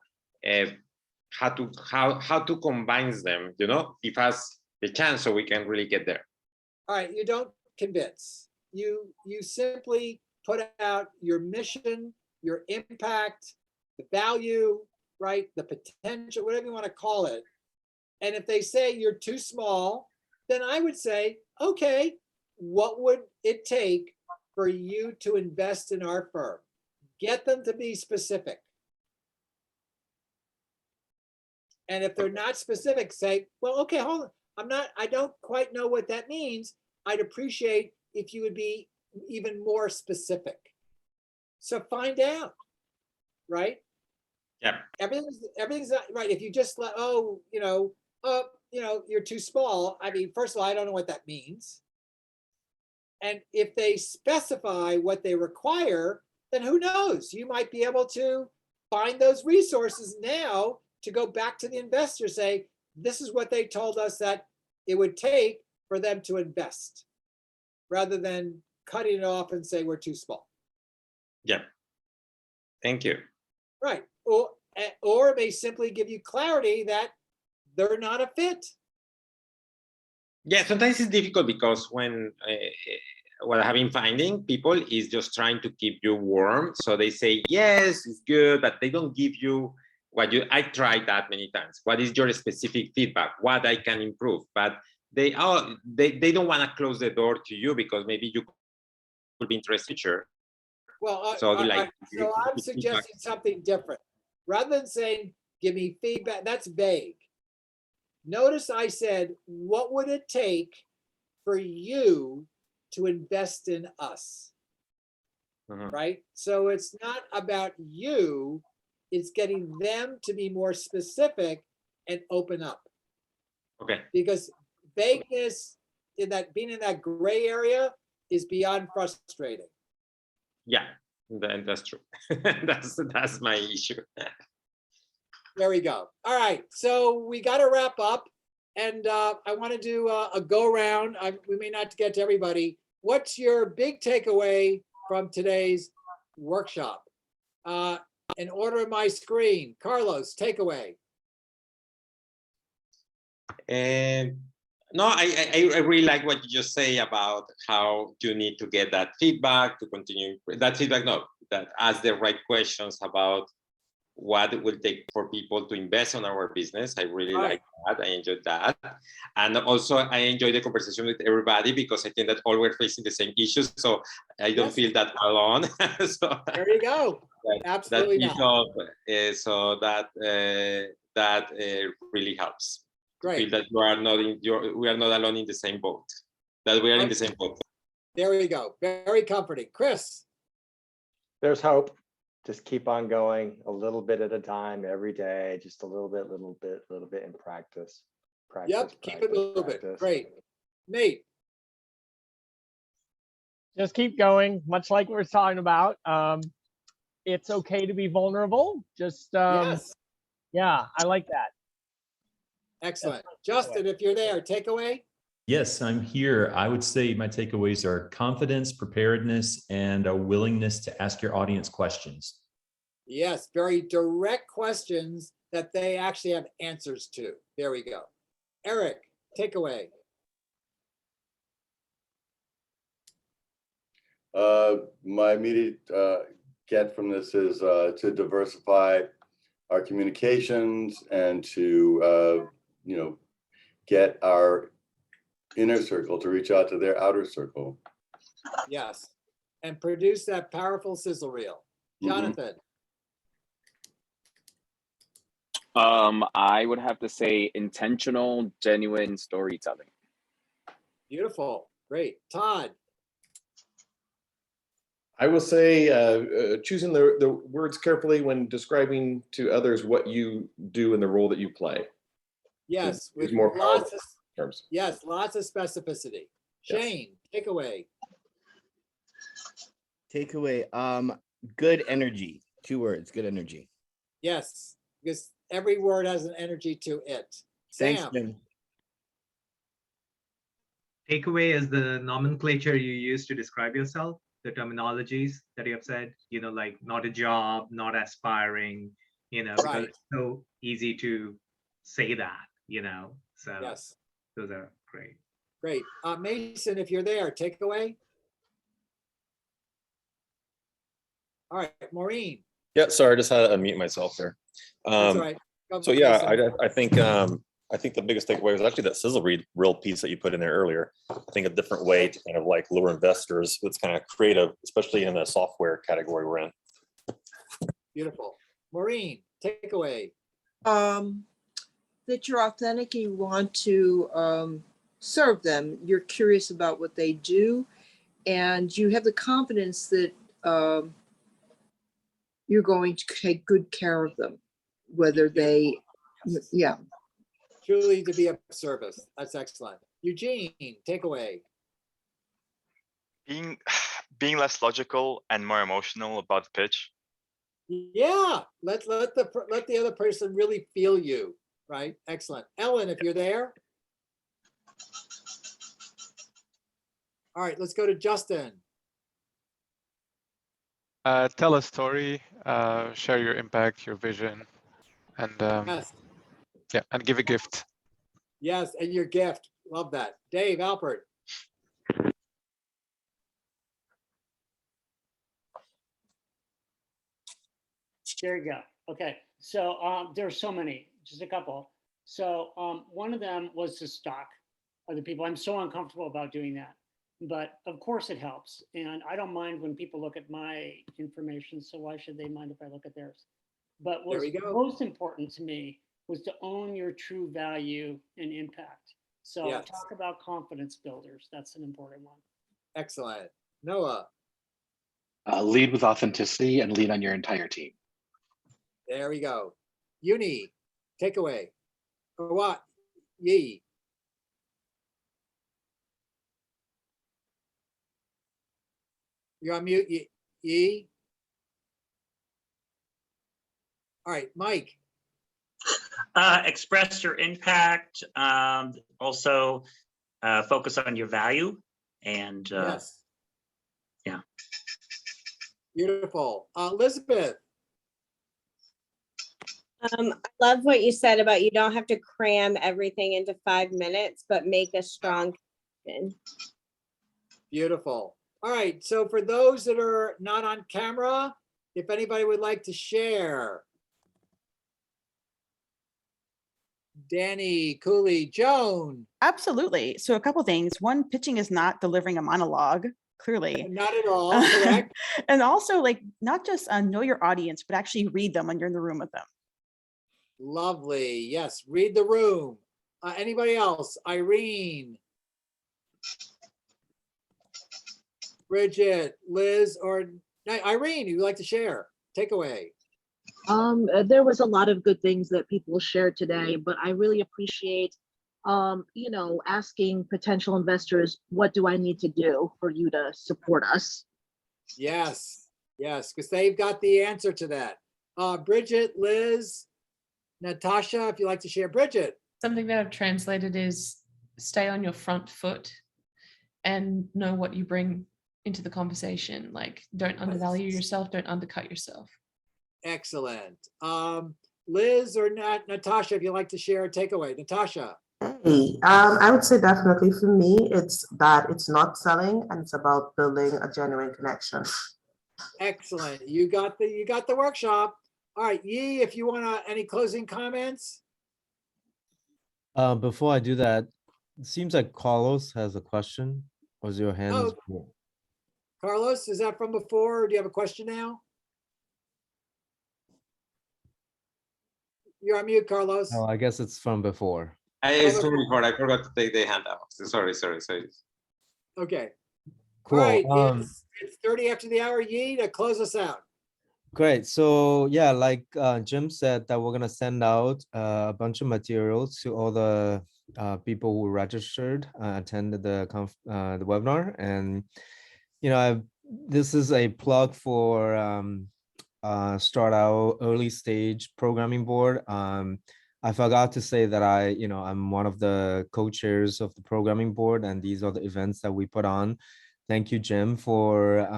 how to combine them? You know, give us the chance so we can really get there. All right, you don't convince. You simply put out your mission, your impact, the value, right? The potential, whatever you want to call it. And if they say you're too small, then I would say, okay, what would it take for you to invest in our firm? Get them to be specific. And if they're not specific, say, well, okay, hold on. I don't quite know what that means. I'd appreciate if you would be even more specific. So find out, right? Yeah. Everything's not right. If you just let, you're too small. I mean, first of all, I don't know what that means. And if they specify what they require, then who knows? You might be able to find those resources now to go back to the investor, say, this is what they told us that it would take for them to invest, rather than cutting it off and say we're too small. Yeah. Thank you. Right. Or it may simply give you clarity that they're not a fit. Yeah, sometimes it's difficult because when what I've been finding, people is just trying to keep you warm. So they say, yes, it's good, but they don't give you I tried that many times. What is your specific feedback? What I can improve? But they don't want to close the door to you because maybe you could be interested. Sure. Well, so I'm suggesting something different. Rather than saying, give me feedback, that's vague. Notice I said, what would it take for you to invest in us? Right? So it's not about you, it's getting them to be more specific and open up. Okay. Because vagueness being in that gray area is beyond frustrating. Yeah, that's true. that's my issue. There we go. All right, so we got to wrap up, and I want to do a go around. We may not get to everybody. What's your big takeaway from today's workshop? In order of my screen, Carlos, takeaway. No, I really like what you just say about how you need to get that feedback to continue. That ask the right questions about what it will take for people to invest on our business. I really like that. I enjoyed that. And also I enjoyed the conversation with everybody because I think that all we're facing the same issues. So I don't feel that alone. So there you go. Absolutely not. So that really helps. Great. Feel that we are not alone in the same boat. That we are in the same boat. There we go. Very comforting. Chris. There's hope. Just keep on going a little bit at a time every day, just a little bit in practice. Keep it a little bit. Great. Nate. Just keep going, much like we were talking about. It's okay to be vulnerable. Just, yes. Yeah, I like that. Excellent. Justin, if you're there, takeaway? Yes, I'm here. I would say my takeaways are confidence, preparedness, and a willingness to ask your audience questions. Yes, very direct questions that they actually have answers to. There we go. Eric, takeaway. My immediate get from this is to diversify our communications and to get our inner circle to reach out to their outer circle. Yes. And produce that powerful sizzle reel. Jonathan. I would have to say intentional, genuine storytelling. Beautiful. Great. Todd. I will say choosing the words carefully when describing to others what you do in the role that you play. Yes. With more lots of terms. Yes, lots of specificity. Shane, take away. Takeaway, good energy. 2 words, good energy. Yes, because every word has an energy to it. Thanks, Sam. Jim. Takeaway is the nomenclature you use to describe yourself, the terminologies that you have said, like not a job, not aspiring, because Right. it's so easy to say that, so Yes. those are great. Great. Mason, if you're there, take away. All right, Maureen. Yeah, sorry, I just had to unmute myself there. That's all right. So yeah, I think the biggest takeaway was actually that sizzle reel piece that you put in there earlier. I think a different way to kind of like lure investors that's kind of creative, especially in the software category we're in. Beautiful. Maureen, take away. That you're authentic and you want to serve them. You're curious about what they do, and you have the confidence that you're going to take good care of them, whether they, yeah. Truly to be of service. That's excellent. Eugene, take away. Being less logical and more emotional about the pitch. Yeah, let the other person really feel you, right? Excellent. Ellen, if you're there. All right, let's go to Justin. Tell a story, share your impact, your vision, and Yes. yeah, and give a gift. Yes, and your gift. Love that. Dave, Alpert. There you go. Okay, so there's so many, just a couple. So one of them was to stalk other people. I'm so uncomfortable about doing that, but of course it helps. And I don't mind when people look at my information, so why should they mind if I look at theirs? But what's most important to me was to own your true value and impact. So Yes. talk about confidence builders. That's an important one. Excellent. Noah. Lead with authenticity and lean on your entire team. There we go. Uni, take away. Or what? Yi. You're on mute, Yi. All right, Mike. Express your impact. Also, focus on your value. And yes. Yeah. Beautiful. Elizabeth. I love what you said about you don't have to cram everything into 5 minutes, but make a strong connection. Beautiful. All right. So for those that are not on camera, if anybody would like to share. Danny, Cooley, Joan. Absolutely. So a couple things. One, pitching is not delivering a monologue, clearly. Not at all, correct. And also, like, not just know your audience, but actually read them when you're in the room with them. Lovely. Yes. Read the room. Anybody else? Irene. Bridget, Liz, or Irene, you'd like to share? Take away. There was a lot of good things that people shared today, but I really appreciate, asking potential investors, what do I need to do for you to support us? Yes, yes, because they've got the answer to that. Bridget, Liz, Natasha, if you'd like to share. Bridget. Something that I've translated is stay on your front foot and know what you bring into the conversation. Like, don't undervalue yourself, don't undercut yourself. Excellent. Liz or Natasha, if you'd like to share a takeaway. Natasha. Hey, I would say definitely for me, it's that it's not selling and it's about building a genuine connection. Excellent. You got the workshop. All right, Yi, if you want any closing comments. Before I do that, it seems like Carlos has a question. Was your hand? Oh. Carlos, is that from before? Or do you have a question now? You're on mute, Carlos. Oh, I guess it's from before. It's from before. I forgot to take the handout. Sorry. Okay. Cool. All right, it's 30 after the hour. Yi, to close us out. Great. So yeah, like Jim said, that we're gonna send out a bunch of materials to all the people who registered, attended the webinar, and this is a plug for StartOut Early Stage Programming Board. I forgot to say that I'm one of the co-chairs of the programming board, and these are the events that we put on. Thank you, Jim, for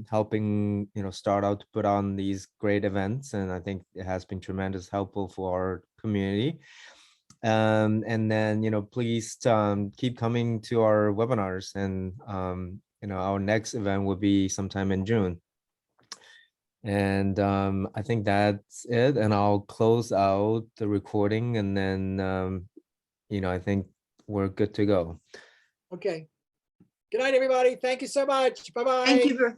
helping StartOut to put on these great events, and I think it has been tremendous helpful for our community. And then please keep coming to our webinars, and our next event will be sometime in June. And I think that's it, and I'll close out the recording, and then I think we're good to go. Okay. Good night, everybody. Thank you so much. Bye-bye. Thank you.